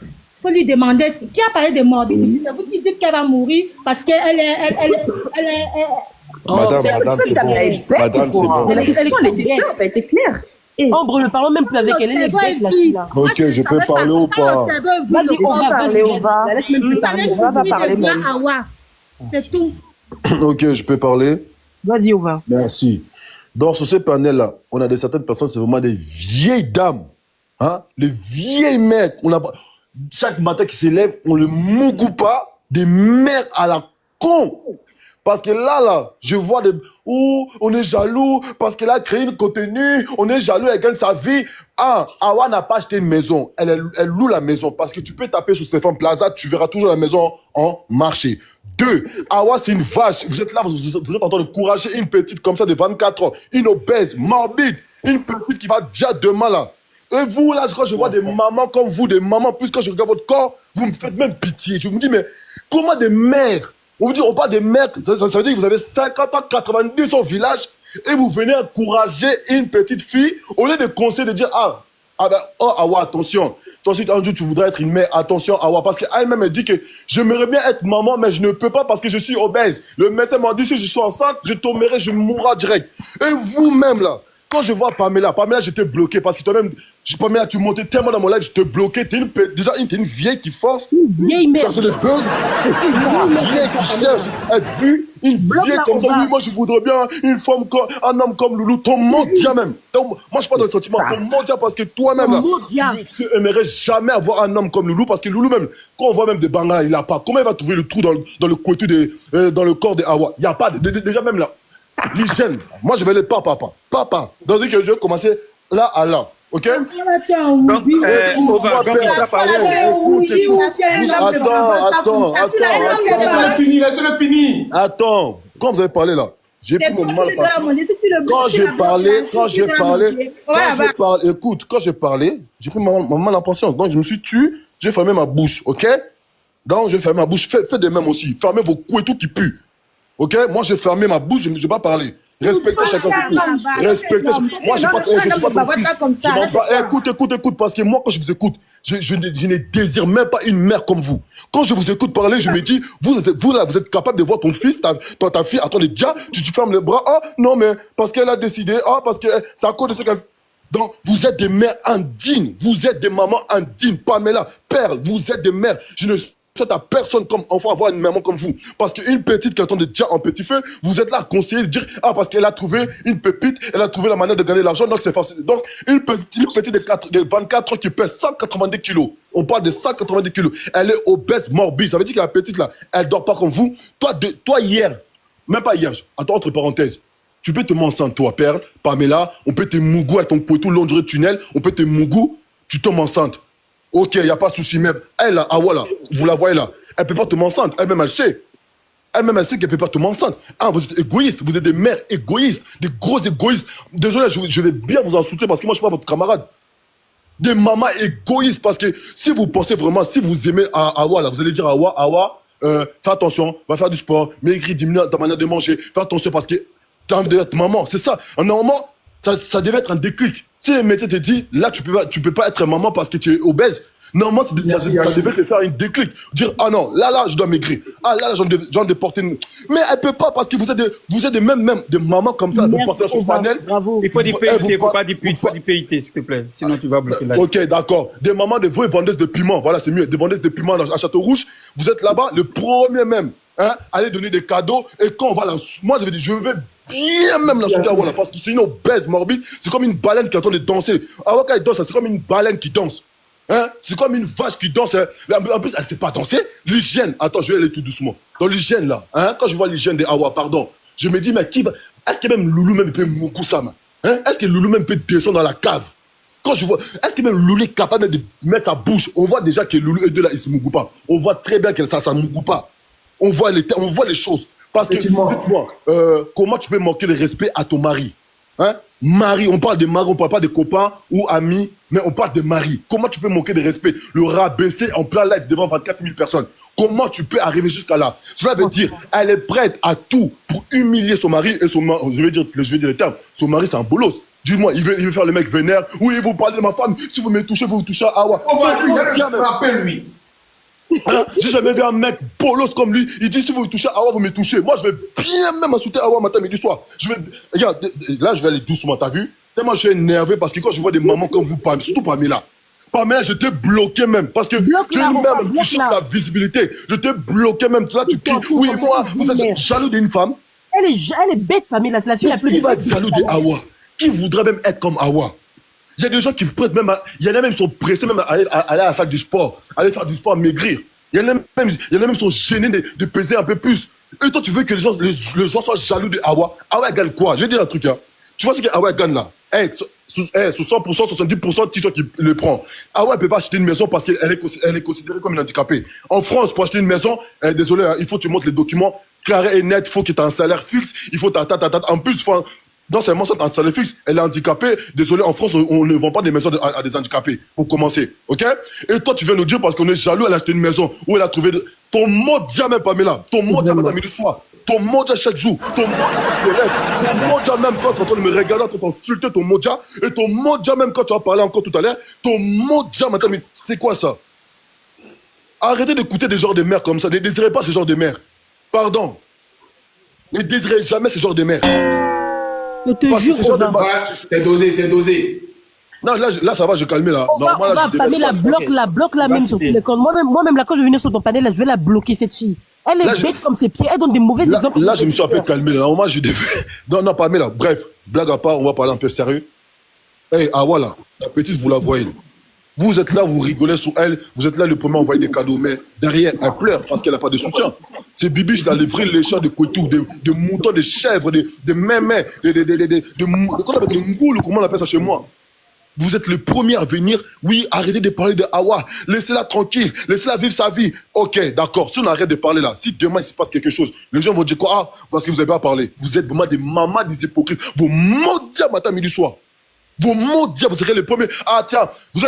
Il faut lui demander qui a parlé de morbide ici. C'est vous qui dites qu'elle va mourir parce qu'elle est. Madame, c'est bon. Madame, c'est bon. Mais la question, elle était simple, elle était claire. Ambre, ne parlons même plus avec elle, elle est bête, la fille, là. Ok, je peux parler ou pas? Vas-y, on va parler, laisse même plus parler. On va parler même. C'est tout. Ok, je peux parler? Vas-y, on va. Merci. Donc, sur ce panel-là, on a certaines personnes, c'est vraiment des vieilles dames. Hein? Les vieilles mères. Chaque matin qui s'élève, on le mougoue pas. Des mères à la con. Parce que là, je vois on est jaloux parce qu'elle a créé une contenu, on est jaloux, elle gagne sa vie. Awa n'a pas acheté une maison, elle loue la maison parce que tu peux taper sur Stéphane Plaza, tu verras toujours la maison en marché. 2, Awa c'est une vache, vous êtes là, vous êtes en train de courager une petite comme ça de 24 ans, une obèse, morbide, une petite qui va déjà demain là. Et vous là, je vois des mamans comme vous, des mamans, plus quand je regarde votre corps, vous me faites même pitié. Je me dis, mais comment des mères? On parle des mères, ça veut dire que vous avez 50 ans, 90 au village et vous venez encourager une petite fille au lieu de conseiller, de dire Awa, attention, toi si un jour tu voudrais être une mère, attention Awa, parce qu'elle-même elle dit que j'aimerais bien être maman mais je ne peux pas parce que je suis obèse. Le médecin m'a dit si je suis enceinte, je tomberai, je mourrai direct. Et vous-même là, quand je vois Pamela, j'étais bloqué parce que toi-même, Pamela, tu montais tellement dans mon live, je te bloquais. T'es une vieille qui force. Une vieille merde. Chercher des buzz. Une vieille qui cherche à être vue. Une vieille comme ça. Oui, moi, je voudrais bien une femme comme, un homme comme Loulou. Ton mendia même. Donc, moi, je suis pas dans le sentiment. Ton mendia parce que toi-même, là, tu aimerais jamais avoir un homme comme Loulou parce que Loulou même, quand on voit même des bangas, il a pas. Comment il va trouver le trou dans le couettu dans le corps des Awa? Il n'y a pas. Déjà même là. L'hygiène. Moi, je vais les papa. Dans que je vais commencer là à là. Ok? Donc, on va parler. Attends. Laissez-le finir. Attends. Quand vous avez parlé là, j'ai pris mon mal passé. Quand j'ai parlé, j'ai pris mon mal en patience. Donc, je me suis tué, j'ai fermé ma bouche. Ok? Donc, j'ai fermé ma bouche. Faites de même aussi. Fermez vos coups et tout qui puent. Ok? Moi, j'ai fermé ma bouche, je ne vais pas parler. Respectez chacun. Respectez. Moi, je ne suis pas ton fils. Écoute, parce que moi, quand je vous écoute, je ne désire même pas une mère comme vous. Quand je vous écoute parler, je me dis, vous là, vous êtes capable de voir ton fils, ta fille, attendez, déjà, tu fermes les bras. Ah, non, mais parce qu'elle a décidé, parce que c'est à cause de ce qu'elle... Donc, vous êtes des mères indignes. Vous êtes des mamans indignes. Pamela, Perle, vous êtes des mères. Je ne souhaite à personne comme enfant avoir une maman comme vous. Parce qu'une petite qui attend déjà en petit feu, vous êtes là à conseiller, de dire, parce qu'elle a trouvé une pépite, elle a trouvé la manière de gagner l'argent, donc c'est facile. Donc, une petite de 24 ans qui pèse 190 kilos. On parle de 190 kilos. Elle est obèse, morbide. Ça veut dire que la petite là, elle dort pas comme vous. Toi hier, même pas hier, attends, entre parenthèses, tu peux te enceinte, toi, Perle, Pamela, on peut te mougou à ton poitou, l'ongre tunnel, on peut te mougou, tu tombes enceinte. Ok, il n'y a pas de souci, même. Elle, là, voilà, vous la voyez là, elle ne peut pas tomber enceinte. Elle-même, elle sait. Elle-même, elle sait qu'elle ne peut pas tomber enceinte. Vous êtes égoïstes, vous êtes des mères égoïstes, des gros égoïstes. Désolé, je vais bien vous insulter parce que moi, je ne suis pas votre camarade. Des mamans égoïstes parce que si vous pensez vraiment, si vous aimez Awa, là, vous allez dire Awa, fais attention, va faire du sport, maigris, diminue ta manière de manger, fais attention parce que tu as envie d'être maman. C'est ça. Normalement, ça devait être un déclic. Si le médecin te dit, là, tu peux pas être maman parce que tu es obèse, normalement, ça devait te faire une déclic. Dire, ah non, là, je dois maigrir. Ah là, j'en dois porter une... Mais elle peut pas parce que vous êtes même des mamans comme ça, vous portez son panel. Bravo. Il faut du PIT, il faut pas du PIT, s'il te plaît. Sinon, tu vas bloquer la... Ok, d'accord. Des mamans, des vraies vendeuses de piments. Voilà, c'est mieux. Des vendeuses de piments à Château-Rouge. Vous êtes là-bas, le premier même. Hein, aller donner des cadeaux. Et quand on va là, moi, je vais bien même la soutenir, voilà, parce que c'est une obèse morbide. C'est comme une baleine qui est en train de danser. Alors, quand elle danse, c'est comme une baleine qui danse. Hein? C'est comme une vache qui danse. Hein? En plus, elle ne sait pas danser. L'hygiène. Attends, je vais aller tout doucement. Dans l'hygiène, là, hein? Quand je vois l'hygiène des Awa, pardon, je me dis, mais qui va... Est-ce que même Loulou même peut moukou ça, hein? Est-ce que Loulou même peut descendre dans la cave? Quand je vois... Est-ce que même Loulou est capable de mettre sa bouche? On voit déjà que Loulou et deux là, ils ne se moukou pas. On voit très bien que ça ne moukou pas. On voit les choses. Parce que, dites-moi, comment tu peux manquer le respect à ton mari? Hein? Mari, on parle de mari, on parle pas de copains ou amis, mais on parle de mari. Comment tu peux manquer de respect? Le rabaisser en plein live devant 24 000 personnes. Comment tu peux arriver jusqu'à là? Cela veut dire, elle est prête à tout pour humilier son mari et son mari, je vais dire les termes, son mari c'est un bolos. Dis-moi, il veut faire le mec vénère. Oui, vous parlez de ma femme, si vous me touchez, vous touchez à Awa. On va lui, il a frappé lui. Alors, j'ai jamais vu un mec bolos comme lui. Il dit si vous me touchez Awa, vous me touchez. Moi, je vais bien même insulter Awa matin, midi, soir. Regarde, là, je vais aller doucement, t'as vu? Tellement je suis énervé parce que quand je vois des mamans comme vous, surtout Pamela. Pamela, je t'ai bloqué même. Parce que tu cherches la visibilité. Je t'ai bloqué même. Là, tu cries. Oui, moi, vous êtes jaloux d'une femme. Elle est bête, Pamela. C'est la fille la plus bête. Qui va être jaloux d'Awa? Qui voudrait même être comme Awa? Il y a des gens qui prêtent même, il y en a même qui sont pressés même à aller à la salle du sport, aller faire du sport, maigrir. Il y en a même qui sont gênés de peser un peu plus. Et toi, tu veux que les gens soient jaloux de Awa. Awa gagne quoi? Je vais dire un truc, hein. Tu vois ce que Awa gagne là? Sous 100%, 70%, c'est toi qui le prends. Awa ne peut pas acheter une maison parce qu'elle est considérée comme une handicapée. En France, pour acheter une maison, désolé, hein, il faut que tu montres les documents carrés et nets, il faut que tu aies un salaire fixe, il faut en plus, non seulement ça, ça le fixe, elle est handicapée. Désolé, en France, on ne vend pas des maisons à des handicapés, pour commencer. Ok? Et toi, tu viens nous dire parce qu'on est jaloux, elle a acheté une maison où elle a trouvé. Ton mot dia même, Pamela. Ton mot dia même, t'as mis le soir. Ton mot dia chaque jour. Ton mot dia même quand on me regarde, quand on insultait ton mot dia. Et ton mot dia même quand tu as parlé encore tout à l'heure. Ton mot dia, madame, c'est quoi ça? Arrêtez d'écouter des genres de mères comme ça. Ne désirez pas ce genre de mères. Pardon. Ne désirez jamais ce genre de mères. Je te jure, c'est dosé. Non, là, ça va, je calme là. Pamela, bloque la même sur tous les comptes. Moi-même, là, quand je venais sur ton panel, là, je vais la bloquer, cette fille. Elle est bête comme ses pieds, elle donne des mauvais exemples. Là, je me suis un peu calmé. Là, au moins, je devais... Non, Pamela, bref, blague à part, on va parler un peu sérieux. Hey, voilà, la petite, vous la voyez. Vous êtes là, vous rigolez sur elle, vous êtes là le premier à envoyer des cadeaux, mais derrière, elle pleure parce qu'elle n'a pas de soutien. C'est Bibiche, là, les vrais léchants de Kouetou, de moutons, de chèvres, de mémés, de ngoules, comment on appelle ça chez moi? Vous êtes le premier à venir, oui, arrêtez de parler de Awa, laissez-la tranquille, laissez-la vivre sa vie. Ok, d'accord, si on arrête de parler là, si demain il se passe quelque chose, les gens vont dire quoi? Ah, parce que vous n'avez pas parlé. Vous êtes vraiment des mamans, des hypocrites. Vous maudits matin, midi, soir. Vous maudits, vous serez les premiers. Ah tiens, vous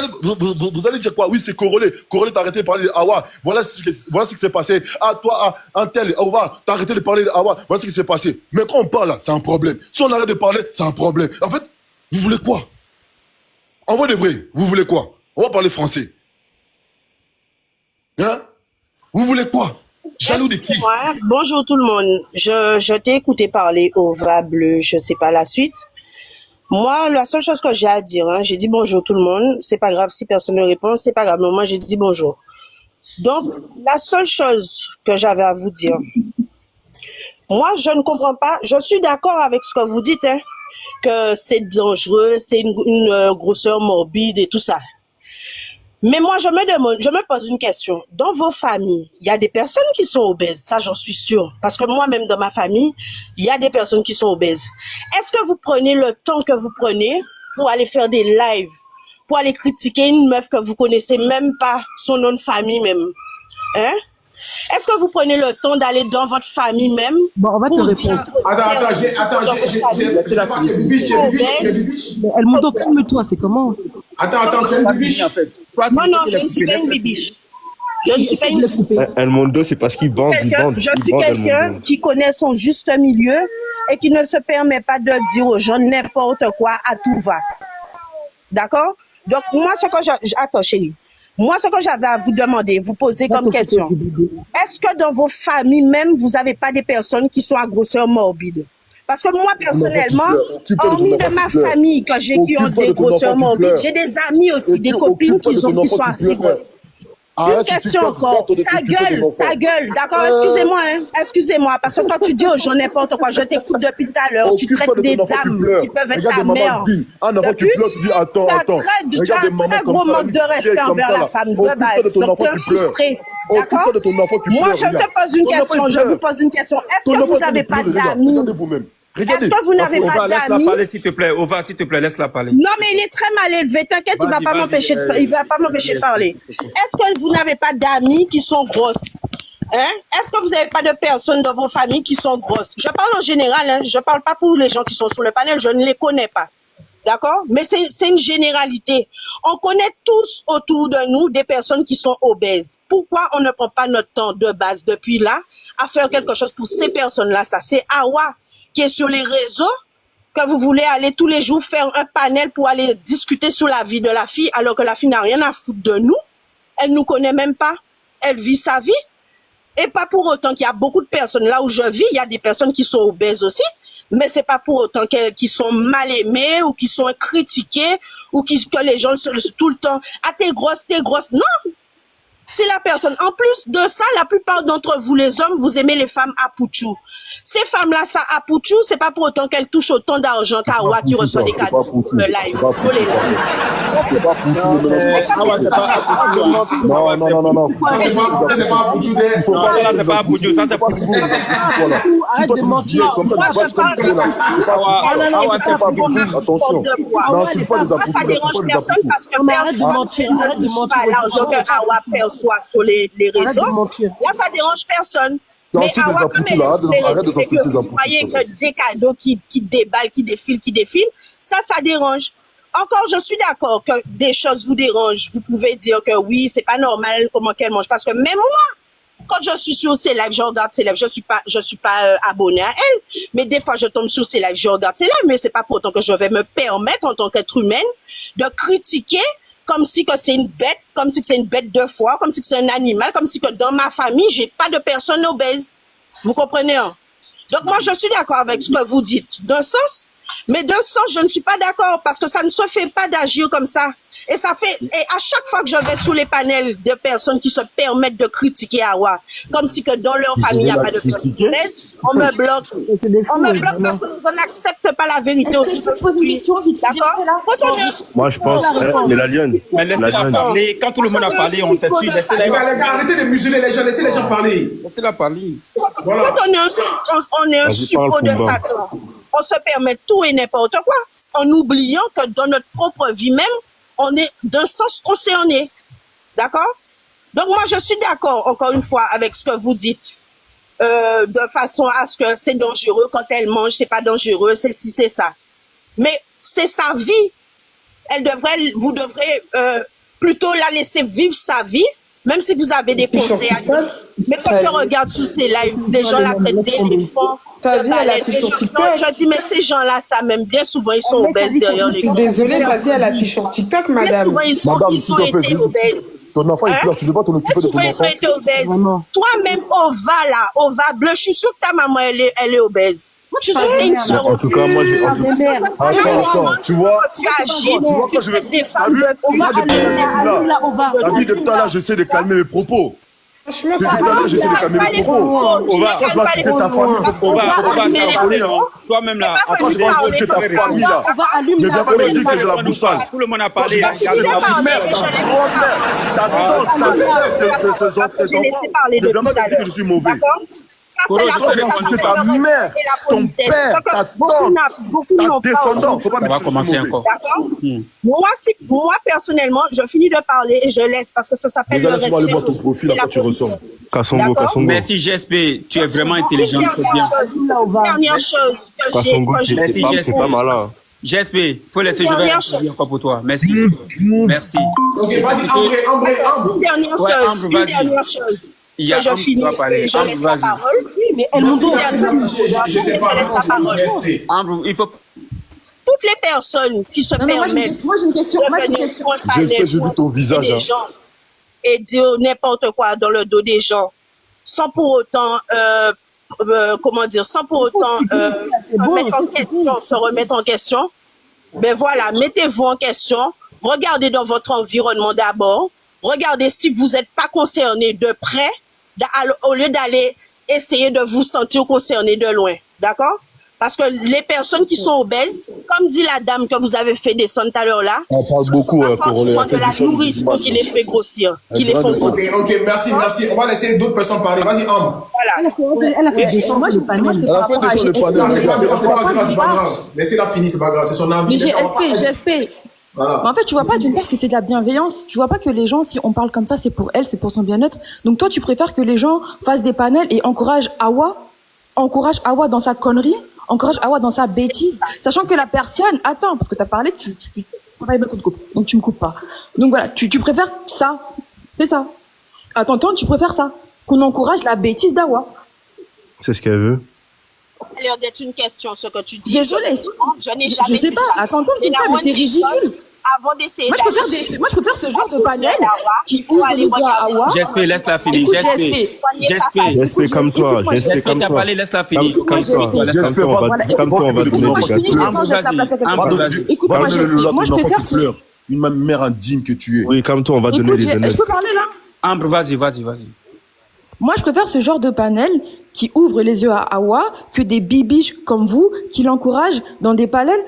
allez dire quoi? Oui, c'est Corolé. Corolé, t'as arrêté de parler de Awa. Voilà ce qui s'est passé. Ah toi, un tel, au revoir, t'as arrêté de parler de Awa. Voilà ce qui s'est passé. Mais quand on parle là, c'est un problème. Si on arrête de parler, c'est un problème. En fait, vous voulez quoi? En vrai de vrai, vous voulez quoi? On va parler français. Hein? Vous voulez quoi? Jaloux de qui? Bonjour tout le monde. Je t'ai écouté parler au va bleu, je ne sais pas la suite. Moi, la seule chose que j'ai à dire, hein, j'ai dit bonjour tout le monde. C'est pas grave si personne ne répond, c'est pas grave. Mais moi, j'ai dit bonjour. Donc, la seule chose que j'avais à vous dire, moi, je ne comprends pas. Je suis d'accord avec ce que vous dites, hein, que c'est dangereux, c'est une grosseur morbide et tout ça. Mais moi, je me pose une question. Dans vos familles, il y a des personnes qui sont obèses. Ça, j'en suis sûre. Parce que moi-même, dans ma famille, il y a des personnes qui sont obèses. Est-ce que vous prenez le temps que vous prenez pour aller faire des lives, pour aller critiquer une meuf que vous connaissez même pas son nom de famille même? Hein? Est-ce que vous prenez le temps d'aller dans votre famille même? Bon, on va te répondre. Elle m'ont dit, calme-toi, c'est comment? Attends, tu es une bibiche en fait. Non, je ne suis pas une bibiche. Je ne suis pas une bibiche. El Mondo, c'est parce qu'il vend. Je suis quelqu'un qui connaît son juste milieu et qui ne se permet pas de dire aux gens n'importe quoi à tout va. D'accord? Donc, moi, attends, chérie. Moi, ce que j'avais à vous demander, vous poser comme question, est-ce que dans vos familles même, vous n'avez pas des personnes qui sont à grosseur morbide? Parce que moi, personnellement, hormis de ma famille qui ont des grosseurs morbides, j'ai des amis aussi, des copines qui sont assez grosses. Une question encore. Ta gueule, d'accord? Excusez-moi, excusez-moi, parce que quand tu dis aux gens n'importe quoi, je t'écoute depuis tout à l'heure, tu traites des dames qui peuvent être ta mère. Tu as un très gros manque de respect envers la femme de base, donc tu es frustré. D'accord? Moi, je te pose une question, je vous pose une question. Est-ce que vous n'avez pas d'amis? Est-ce que vous n'avez pas d'amis? Laisse-la parler, s'il te plaît. Ova, s'il te plaît, laisse-la parler. Non, mais il est très mal élevé. T'inquiète, il ne va pas m'empêcher de parler. Est-ce que vous n'avez pas d'amis qui sont grosses? Hein? Est-ce que vous n'avez pas de personnes dans vos familles qui sont grosses? Je parle en général, hein. Je ne parle pas pour les gens qui sont sur le panel, je ne les connais pas. D'accord? Mais c'est une généralité. On connaît tous autour de nous des personnes qui sont obèses. Pourquoi on ne prend pas notre temps de base depuis là à faire quelque chose pour ces personnes-là? Ça, c'est Awa qui est sur les réseaux, que vous voulez aller tous les jours faire un panel pour aller discuter sur la vie de la fille, alors que la fille n'a rien à foutre de nous. Elle nous connaît même pas. Elle vit sa vie. Et pas pour autant qu'il y a beaucoup de personnes, là où je vis, il y a des personnes qui sont obèses aussi, mais c'est pas pour autant qu'ils sont mal aimées ou qui sont critiquées ou que les gens tout le temps, ah t'es grosse. Non! C'est la personne. En plus de ça, la plupart d'entre vous, les hommes, vous aimez les femmes à Pouchou. Ces femmes-là, ça à Pouchou, c'est pas pour autant qu'elles touchent autant d'argent qu'Awa qui reçoit des cadeaux pour le live. C'est pas Pouchou, ne mélange pas. Non. C'est pas Pouchou. C'est pas Pouchou, ça c'est pas Pouchou. Si toi tu me viens comme ça, tu passes comme toi là. C'est pas Pouchou, attention. Non, c'est pas des apouchous. Ça dérange personne parce que personne ne touche pas l'argent qu'Awa perçoit sur les réseaux. Là, ça dérange personne. Mais Awa, quand même, vous voyez que des cadeaux qui déballent, qui défilent, ça dérange. Encore, je suis d'accord que des choses vous dérangent. Vous pouvez dire que oui, c'est pas normal comment qu'elle mange. Parce que même moi, quand je suis sur ses lives, je regarde ses lives. Je suis pas abonnée à elle. Mais des fois, je tombe sur ses lives, je regarde ses lives. Mais c'est pas pour autant que je vais me permettre, en tant qu'être humaine, de critiquer comme si que c'est une bête, comme si que c'est une bête de foire, comme si que c'est un animal, comme si que dans ma famille, j'ai pas de personne obèse. Vous comprenez, hein? Donc moi, je suis d'accord avec ce que vous dites, d'un sens, mais d'un sens, je ne suis pas d'accord parce que ça ne se fait pas d'agir comme ça. Et à chaque fois que je vais sur les panels de personnes qui se permettent de critiquer Awa, comme si que dans leur famille, il n'y a pas de personnes, on me bloque. On me bloque parce qu'on n'accepte pas la vérité aussi. D'accord? Moi, je pense, mais la lionne. Mais laissez-la parler. Quand tout le monde a parlé, on s'est su. Les gars, arrêtez de museler les gens, laissez les gens parler. Laissez-la parler. Voilà. Quand on est un suppôt de Satan, on se permet tout et n'importe quoi, en oubliant que dans notre propre vie même, on est d'un sens concerné. D'accord? Donc moi, je suis d'accord, encore une fois, avec ce que vous dites. De façon à ce que c'est dangereux quand elle mange, c'est pas dangereux, c'est si c'est ça. Mais c'est sa vie. Vous devrez plutôt la laisser vivre sa vie, même si vous avez des conseils à dire. Mais quand je regarde sur ces lives, les gens la traitent d'éléphant. Ta vie, elle affiche sur TikTok. Je dis, mais ces gens-là, ça même bien souvent, ils sont obèses derrière les gars. Désolée, ta vie, elle affiche sur TikTok, madame. Madame, s'il te plaît, obèses. Ton enfant, il pleure, tu ne veux pas t'en occuper de ton enfant. Toi-même, Ova bleu, je suis sûre que ta maman, elle est obèse. Je suis sûre que une soeur En tout cas, moi, j'ai. Attends, tu vois. Tu agis, quand je vais. Depuis tout à l'heure, j'essaie de calmer mes propos. Franchement, j'essaie de calmer mes propos. Quand je vais citer ta famille, toi-même là, quand je vais citer ta famille là, ne viens pas me dire que j'ai la bouche sale. Tout le monde a parlé. Ta sœur de ses enfants, ne viens pas me dire que je suis mauvais. Ça, c'est la ta mère, ton père, ta tante, ta descendante. On va commencer encore. D'accord? Moi, personnellement, je finis de parler et je laisse parce que ça s'appelle le respect. Tu vas aller voir ton profil, après tu ressembles. Kassongo. Merci GSP, tu es vraiment intelligent, c'est bien. Dernière chose que j'ai. Merci GSP. C'est pas malin. GSP, faut laisser, je vais dire encore pour toi. Merci. Merci. Ok, vas-y, Ambre. Une dernière chose. Je finis, je laisse la parole. Oui, mais elle nous donne je sais pas, Ambre, il faut... Toutes les personnes qui se permettent moi, j'ai une question. de venir sur un panel J'espère que j'ai vu ton visage. des gens et dire n'importe quoi dans le dos des gens, sans pour autant, comment dire, sans pour autant se remettre en question. Ben voilà, mettez-vous en question, regardez dans votre environnement d'abord, regardez si vous n'êtes pas concerné de près, au lieu d'aller essayer de vous sentir concerné de loin, d'accord? Parce que les personnes qui sont obèses, comme dit la dame que vous avez fait descendre tout à l'heure là, on parle beaucoup pour de la nourriture qui les fait grossir, qui les font grossir. Ok, merci. On va laisser d'autres personnes parler. Vas-y, Ambre. Voilà. Elle a fait descendre le panel. Elle a fait descendre le panel. C'est pas grave. Laissez-la finir, c'est pas grave. C'est son avis. Mais GSP. Voilà. Mais en fait, tu vois pas d'une part que c'est de la bienveillance. Tu vois pas que les gens, si on parle comme ça, c'est pour elle, c'est pour son bien-être. Donc toi, tu préfères que les gens fassent des panels et encouragent Awa dans sa connerie, encourage Awa dans sa bêtise, sachant que la personne, attends, parce que t'as parlé, donc tu me coupes pas. Donc voilà, tu préfères ça, c'est ça. À ton temps, tu préfères ça, qu'on encourage la bêtise d'Awa. C'est ce qu'elle veut. Ça a l'air d'être une question, ce que tu dis. Désolée. Je n'ai jamais. Je sais pas, à ton temps, tu dis ça, mais c'est ridicule. Avant d'essayer moi, je préfère ce genre de panel qui ouvre les yeux à Awa. GSP, laisse-la finir. GSP comme toi. GSP comme t'as toi. parlé, laisse-la finir. Comme toi, on va donner les gâteaux. Écoute-moi, moi, je préfère une mère indigne que tu es. Oui, comme toi, on va donner les donuts. Je peux parler là? Ambre, vas-y. Moi, je préfère ce genre de panel qui ouvre les yeux à Awa que des bibiches comme vous qui l'encouragent dans des panels.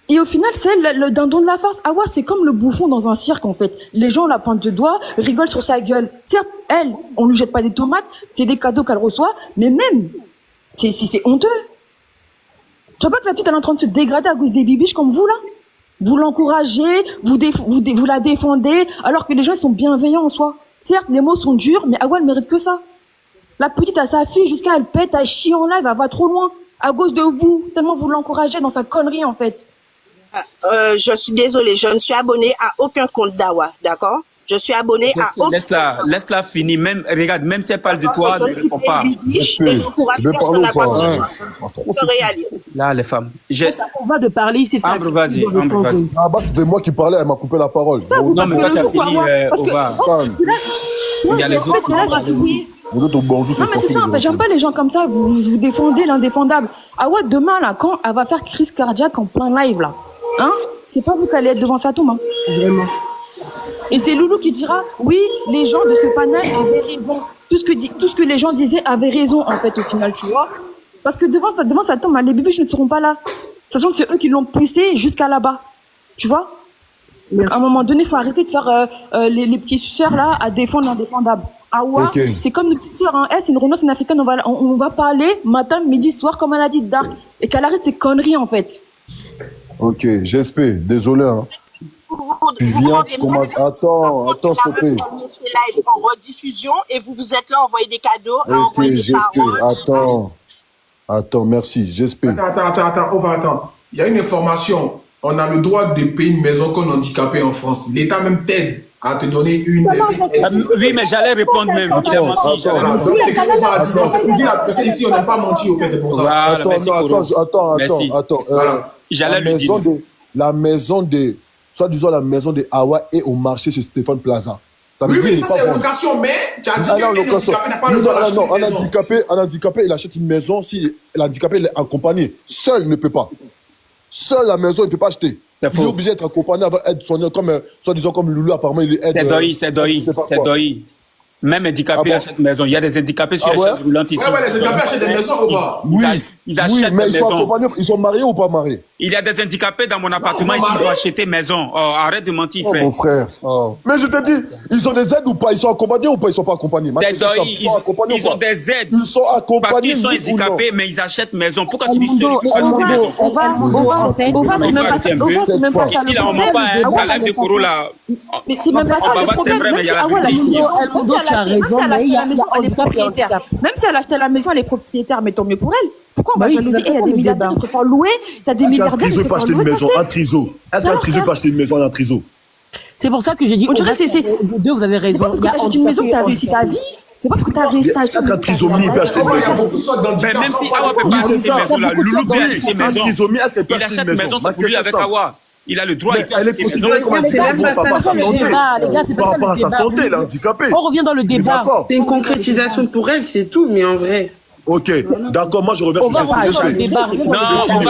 Et au final, c'est le dindon de la farce. Awa, c'est comme le bouffon dans un cirque, en fait. Les gens la pointent de doigt, rigolent sur sa gueule. Certes, elle, on lui jette pas des tomates, c'est des cadeaux qu'elle reçoit, mais même, c'est honteux. Tu vois pas que la petite, elle est en train de se dégrader à cause des bibiches comme vous, là? Vous l'encouragez, vous la défendez, alors que les gens, ils sont bienveillants en soi. Certes, les mots sont durs, mais Awa, elle mérite que ça. La petite, elle s'affiche jusqu'à elle pète, elle chie en live, elle va trop loin. À cause de vous, tellement vous l'encouragez dans sa connerie, en fait. Je suis désolée, je ne suis abonnée à aucun compte d'Awa, d'accord? Je suis abonnée à aucun Laisse-la finir. Même, regarde, même si elle parle de toi, ne réponds pas. Je vais parler ou pas? Là, les femmes. On va de parler, c'est Ambre, vas-y. Ah bah, c'était moi qui parlais, elle m'a coupé la parole. Non, mais toi, tu as fini, Ova. Il y a les autres. Non, mais c'est ça, en fait, j'aime pas les gens comme ça, vous défendez l'indéfendable. Awa, demain, là, quand elle va faire crise cardiaque en plein live, là, hein, c'est pas vous qui allez être devant sa tombe, hein. Vraiment. Et c'est Loulou qui dira, oui, les gens de ce panel avaient raison. Tout ce que les gens disaient avait raison, en fait, au final, tu vois. Parce que devant sa tombe, les bébés ne seront pas là. Sachant que c'est eux qui l'ont poussé jusqu'à là-bas. Tu vois? À un moment donné, il faut arrêter de faire les petits suceurs, là, à défendre l'indéfendable. Awa, c'est comme une petite sœur, hein. Elle, c'est une renoncée africaine, on va parler matin, midi, soir, comme elle a dit, Dark. Et qu'elle arrête ses conneries, en fait. Ok, j'espère, désolé, hein. Tu viens, tu commences. Attends, s'il te plaît. Live en rediffusion et vous êtes là à envoyer des cadeaux. Ok, j'espère. Attends, merci, j'espère. Attends, on va attendre. Il y a une information. On a le droit de payer une maison comme handicapé en France. L'État même t'aide à te donner une. Oui, mais j'allais répondre même. Il a menti. C'est qu'on va dire. Parce qu'ici, on n'aime pas mentir, au fait, c'est pour ça. Attends. J'allais lui dire. La maison de. Soit-disant la maison de Awa est au marché chez Stéphane Plaza. Ça veut dire mais ça c'est location, mais tu as dit que l'handicapé n'a pas le droit d'acheter une maison. Un handicapé, il achète une maison si l'handicapé est accompagné. Seul ne peut pas. Seul la maison, il ne peut pas acheter. Il est obligé d'être accompagné avec aide soignante, soi-disant comme Loulou, apparemment, il est aide. C'est Doi. Même handicapés achètent une maison. Il y a des handicapés sur les chaises roulantes ici. Ouais, les handicapés achètent des maisons, au revoir. Ils achètent mais des maisons. Ils sont mariés ou pas mariés? Il y a des handicapés dans mon appartement ici qui ont acheté maison. Oh, arrête de mentir, frère. Mon frère. Mais je te dis, ils ont des aides ou pas? Ils sont accompagnés ou pas? Ils sont pas accompagnés? Ils ont des aides. Ils sont accompagnés. Parce qu'ils sont handicapés, mais ils achètent maison. Pourquoi tu dis ça? C'est même pas ça. Ici, là, on ment pas. La live de Koro, là. Mais c'est même pas ça le problème. Même si elle a acheté la maison, elle est propriétaire, mais tant mieux pour elle. Pourquoi on va jalouser? Il y a des milliardaires qui préfèrent louer, t'as des milliardaires qui préfèrent louer. Un triso. Est-ce qu'un triso peut acheter une maison à un triso? C'est pour ça que j'ai dit. On dirait vous deux, vous avez raison. C'est pas parce que t'achètes une maison que t'as réussi ta vie. C'est parce que tu as réussi à acheter une trisomie, il peut acheter une maison. Mais même si Awa peut pas acheter une maison, là, Loulou peut acheter une maison. Il achète une maison, c'est pour lui avec Awa. Il a le droit, il peut elle est acheter une considérée maison. comme handicapée par rapport à sa santé. Les gars, c'est pas Par ça rapport à le sa débat. santé, elle est handicapée. On revient dans le débat. C'est une concrétisation pour elle, c'est tout, mais en vrai. Ok, d'accord, moi je reviens sur ce que j'ai fait. Non, on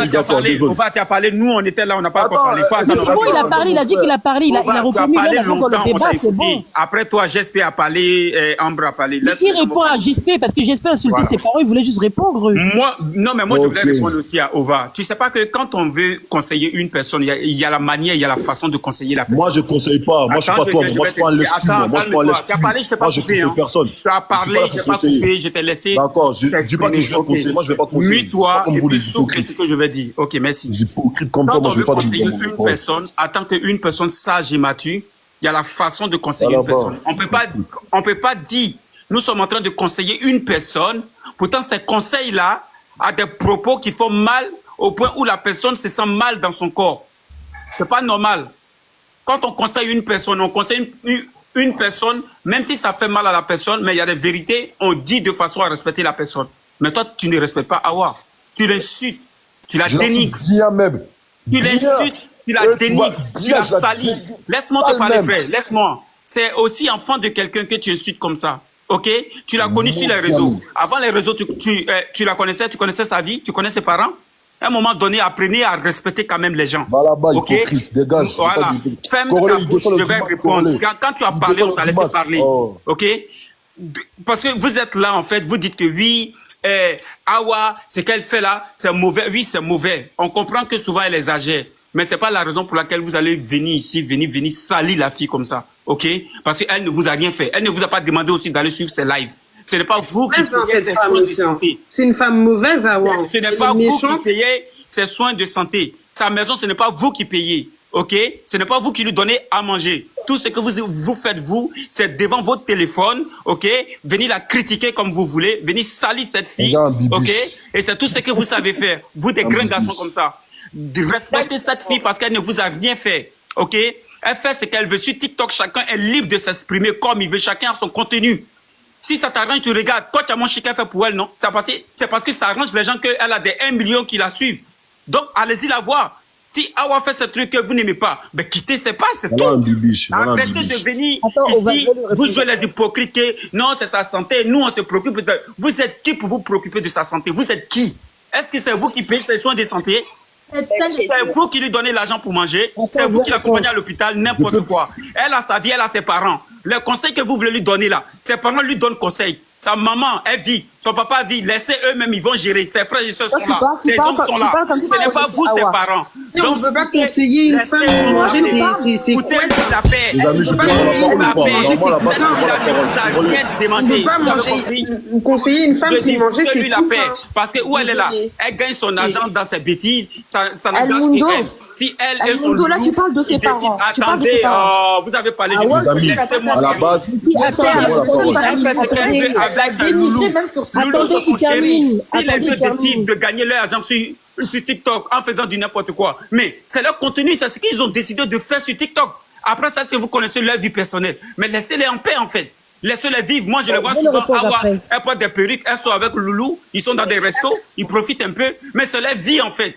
va t'y parler. Nous, on était là, on n'a pas encore parlé. C'est bon, il a parlé, il a dit qu'il a parlé, il a reconnu, là, il a dans le débat, c'est bon. Après toi, GSP a parlé, Ambre a parlé. Il répond à GSP parce que GSP a insulté ses parents, il voulait juste répondre. Moi, je voulais répondre aussi à Ova. Tu sais pas que quand on veut conseiller une personne, il y a la manière, il y a la façon de conseiller la personne. Moi, je conseille pas. Moi, je suis pas toi. Moi, je prends l'esprit. Moi, je prends l'esprit. Tu as parlé, je t'ai pas coupé. Personne. Tu as parlé, je t'ai pas coupé, je t'ai laissé. D'accord, je dis pas que je vais conseiller. Moi, je vais pas conseiller. Mute-toi et puis souffle ce que je vais dire. Ok, merci. Comme quand toi, moi, on je veut vais pas conseiller une personne, en tant qu'une personne sage et mature, il y a la façon de conseiller une personne. On peut pas dire, nous sommes en train de conseiller une personne, pourtant ces conseils-là a des propos qui font mal au point où la personne se sent mal dans son corps. C'est pas normal. Quand on conseille une personne, on conseille une personne, même si ça fait mal à la personne, mais il y a des vérités, on dit de façon à respecter la personne. Mais toi, tu ne respectes pas Awa. Tu l'insultes, tu la dénigres. Bien même. Tu l'insultes, tu la dénigres, tu la salis. Laisse-moi te parler, frère. Laisse-moi. C'est aussi enfant de quelqu'un que tu insultes comme ça. Ok? Tu l'as connu sur les réseaux. Avant les réseaux, tu la connaissais, tu connaissais sa vie, tu connais ses parents. À un moment donné, apprenez à respecter quand même les gens. Va là-bas, ok? Hypocrite, dégage. Voilà. Ferme ta bouche, je vais répondre. Quand tu as parlé, on t'a laissé parler. Oh. Ok? Parce que vous êtes là, en fait, vous dites que oui, Awa, ce qu'elle fait là, c'est mauvais. Oui, c'est mauvais. On comprend que souvent elle exagère. Mais c'est pas la raison pour laquelle vous allez venir ici, venir salir la fille comme ça. Ok? Parce qu'elle ne vous a rien fait. Elle ne vous a pas demandé aussi d'aller suivre ses lives. Ce n'est pas vous qui payez ses soins de santé. C'est une femme mauvaise, Awa. Ce n'est pas vous qui payez ses soins de santé. Sa maison, ce n'est pas vous qui payez. Ok? Ce n'est pas vous qui lui donnez à manger. Tout ce que vous faites, c'est devant votre téléphone, ok? Venez la critiquer comme vous voulez, venez salir cette fille, ok? Et c'est tout ce que vous savez faire. Vous, des grands garçons comme ça. Respectez cette fille parce qu'elle ne vous a rien fait, ok? Elle fait ce qu'elle veut. Sur TikTok, chacun est libre de s'exprimer comme il veut. Chacun a son contenu. Si ça t'arrange, tu regardes. Quand tu as mon chicken fait pour elle, non? C'est parce que ça arrange les gens qu'elle a des 1 million qui la suivent. Donc, allez-y la voir. Si Awa fait ce truc que vous n'aimez pas, ben quittez ses pages, c'est tout. Arrêtez de venir ici, vous jouez les hypocrites, non, c'est sa santé, nous on se préoccupe de... Vous êtes qui pour vous préoccuper de sa santé? Vous êtes qui? Est-ce que c'est vous qui payez ses soins de santé? C'est vous qui lui donnez l'argent pour manger, c'est vous qui l'accompagnez à l'hôpital, n'importe quoi. Elle a sa vie, elle a ses parents. Le conseil que vous voulez lui donner là, ses parents lui donnent conseil. Sa maman, elle vit. Son papa vit. Laissez eux-mêmes, ils vont gérer. Ses frères et sœurs sont là. Ses hommes sont là. Ce n'est pas vous, ses parents. Donc, on ne peut pas conseiller une femme pour manger, c'est quoi la paix. Les amis, je peux pas On ne peut pas conseiller une femme qui mangeait, c'est la paix. Parce que où elle est là, elle gagne son argent dans ses bêtises. Ça ne doit si elle est son là, tu parles de ses parents. Attendez, vous avez parlé de mes amis. À la base, si les deux décident de gagner leur argent sur TikTok en faisant du n'importe quoi, mais c'est leur contenu, c'est ce qu'ils ont décidé de faire sur TikTok. Après ça, c'est vous connaissez leur vie personnelle. Mais laissez-les en paix, en fait. Laissez-les vivre. Moi, je les vois souvent avoir, elles portent des perruques, elles sont avec Loulou, ils sont dans des restos, ils profitent un peu, mais c'est leur vie, en fait.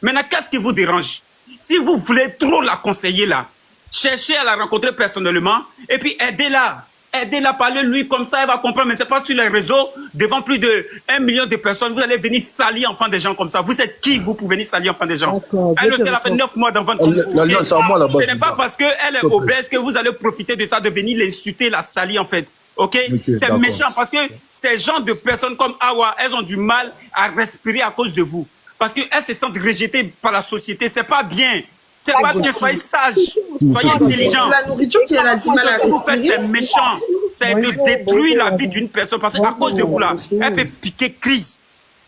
Maintenant, qu'est-ce qui vous dérange? Si vous voulez trop la conseiller, là, cherchez à la rencontrer personnellement, et puis aidez-la. Aidez-la, parlez-lui comme ça, elle va comprendre, mais c'est pas sur les réseaux, devant plus de 1 million de personnes, vous allez venir salir enfant des gens comme ça. Vous êtes qui, vous, pour venir salir enfant des gens? Elle aussi, elle a fait 9 mois d'enfant comme vous. Ce n'est pas parce qu'elle est obèse que vous allez profiter de ça, de venir l'insulter, la salir, en fait. Ok? C'est méchant, parce que ces gens de personnes comme Awa, elles ont du mal à respirer à cause de vous. Parce qu'elles se sentent rejetées par la société, c'est pas bien. C'est pas bien, soyez sages, soyez intelligents. La nourriture qui a du mal à respirer. Vous faites, c'est méchant. C'est de détruire la vie d'une personne. Parce qu'à cause de vous, là, elle peut piquer crise.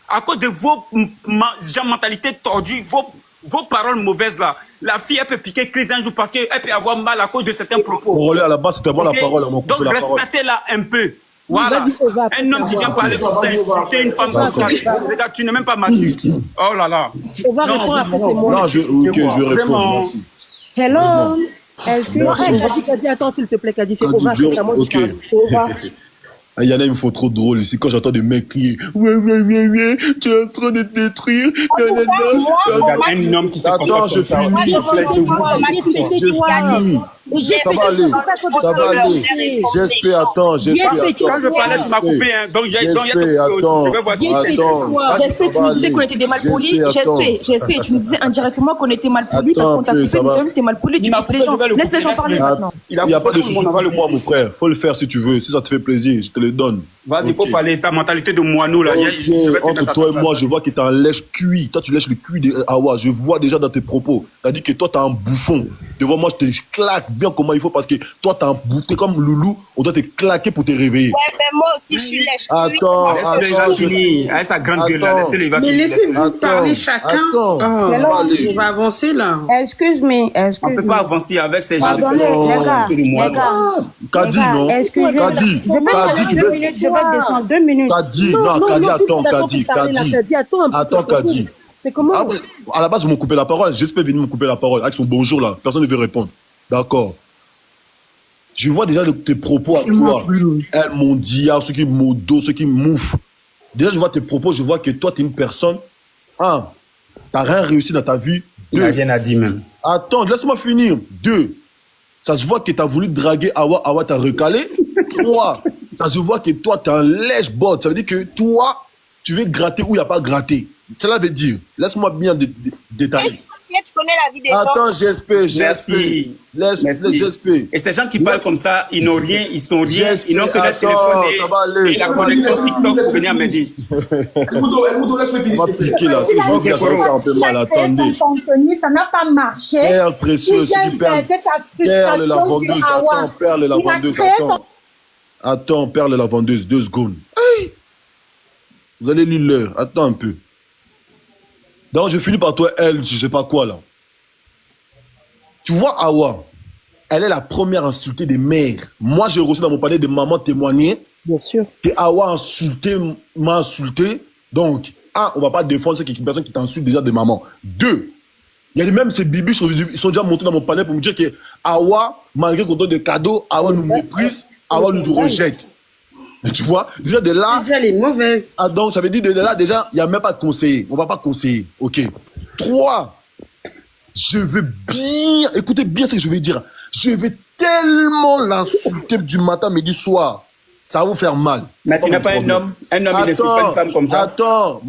À cause de vos mentalités tordues, vos paroles mauvaises, là, la fille, elle peut piquer crise un jour parce qu'elle peut avoir mal à cause de certains propos. À la base, c'était moi la parole. Donc, respectez-la un peu. Voilà. Un homme qui vient parler comme ça, c'est une femme comme ça. Regarde, tu n'es même pas mature. Oh là là. On va répondre après, c'est moi. Non, je réponds. Merci. Hello. Est-ce que Kadi, attends, s'il te plaît, Kadi, c'est Ova qui est à moi. Il y en a, ils me font trop drôle ici quand j'entends des mecs crier. Ouais, tu es en train de te détruire. Un homme qui se Attends, je finis. Ça va aller. J'espère, attends. Quand je parlais, tu m'as coupé. Hein. Donc, J'espère, tu nous disais qu'on était des malpolis. J'espère, tu nous disais indirectement qu'on était malpolis parce qu'on t'a coupé, tu étais malpoli, tu coupes les gens. Laisse les gens parler maintenant. Il n'y a pas de souci pour moi, mon frère. Faut le faire si tu veux. Si ça te fait plaisir, je te le donne. Vas-y, faut parler. Ta mentalité de moineau, là. Entre toi et moi, je vois que tu es un lèche-cuit. Toi, tu lèches le cul de Awa. Je vois déjà dans tes propos. Tu as dit que toi, tu es un bouffon. Devant moi, je te claque bien comment il faut parce que toi, tu as un bouffon comme Loulou. On doit te claquer pour te réveiller. Ouais, mais moi aussi, je suis lèche-cuit. Attends. Avec sa grande gueule, là. Mais laissez-vous parler chacun. On va avancer, là. Excuse-moi. On ne peut pas avancer avec ces gens. Les gars. Kadi, non. Kadi, tu veux. Je vais descendre 2 minutes. Kadi, non, Kadi, attends, Kadi. C'est comment? À la base, ils m'ont coupé la parole. J'espère venir me couper la parole. Avec son bonjour, là. Personne ne veut répondre. D'accord. Je vois déjà tes propos à toi. El Mondia, ceux qui modo, ceux qui moufent. Déjà, je vois tes propos. Je vois que toi, tu es une personne. Un, tu n'as rien réussi dans ta vie. Il n'a rien à dire, même. Attends, laisse-moi finir. 2, ça se voit que tu as voulu draguer Awa. Awa t'a recalé. 3, ça se voit que toi, tu es un lèche-bot. Ça veut dire que toi, tu veux gratter où il n'y a pas gratté. Cela veut dire, laisse-moi bien détailler. Tu connais la vie des gens. Attends, j'espère. Et ces gens qui parlent comme ça, ils n'ont rien, ils sont rien, ils n'ont que le téléphone et la connexion TikTok pour venir m'aider. Elmoudo, laisse-moi finir. On va piquer là, c'est juste que ça fait un peu mal. Attendez. Ça n'a pas marché. Perle précieuse, ceux qui perdent. Perle la vendeuse. Attends, Perle la vendeuse. Attends, Perle la vendeuse, 2 secondes. Vous allez lire l'heure. Attends un peu. Donc, je finis par toi, elle, je sais pas quoi, là. Tu vois, Awa, elle est la première insultée des mères. Moi, j'ai reçu dans mon panier des mamans témoigner. Bien sûr. Que Awa m'a insulté. Donc, on va pas défendre ces personnes qui t'insultent déjà des mamans. 2, il y a même ces bibis, ils sont déjà montés dans mon panier pour me dire que Awa, malgré qu'on donne des cadeaux, Awa nous méprise, Awa nous rejette. Tu vois, déjà de là. Déjà les mauvaises. Donc, ça veut dire de là, déjà, il n'y a même pas de conseiller. On ne va pas conseiller. OK. 3, je veux bien. Écoutez bien ce que je vais dire. Je vais tellement l'insulter du matin, midi, soir. Ça va vous faire mal. Mais tu n'es pas un homme. Un homme, il ne fait pas une femme comme ça. Attends.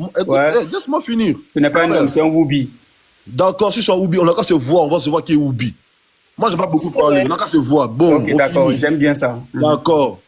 Laisse-moi finir. Tu n'es pas un homme, tu es un Woubi. D'accord, si je suis un Woubi, on n'a qu'à se voir. On va se voir qui est Woubi. Moi, je n'ai pas beaucoup parlé. On n'a qu'à se voir. Bon. Ok, d'accord. J'aime bien ça. D'accord.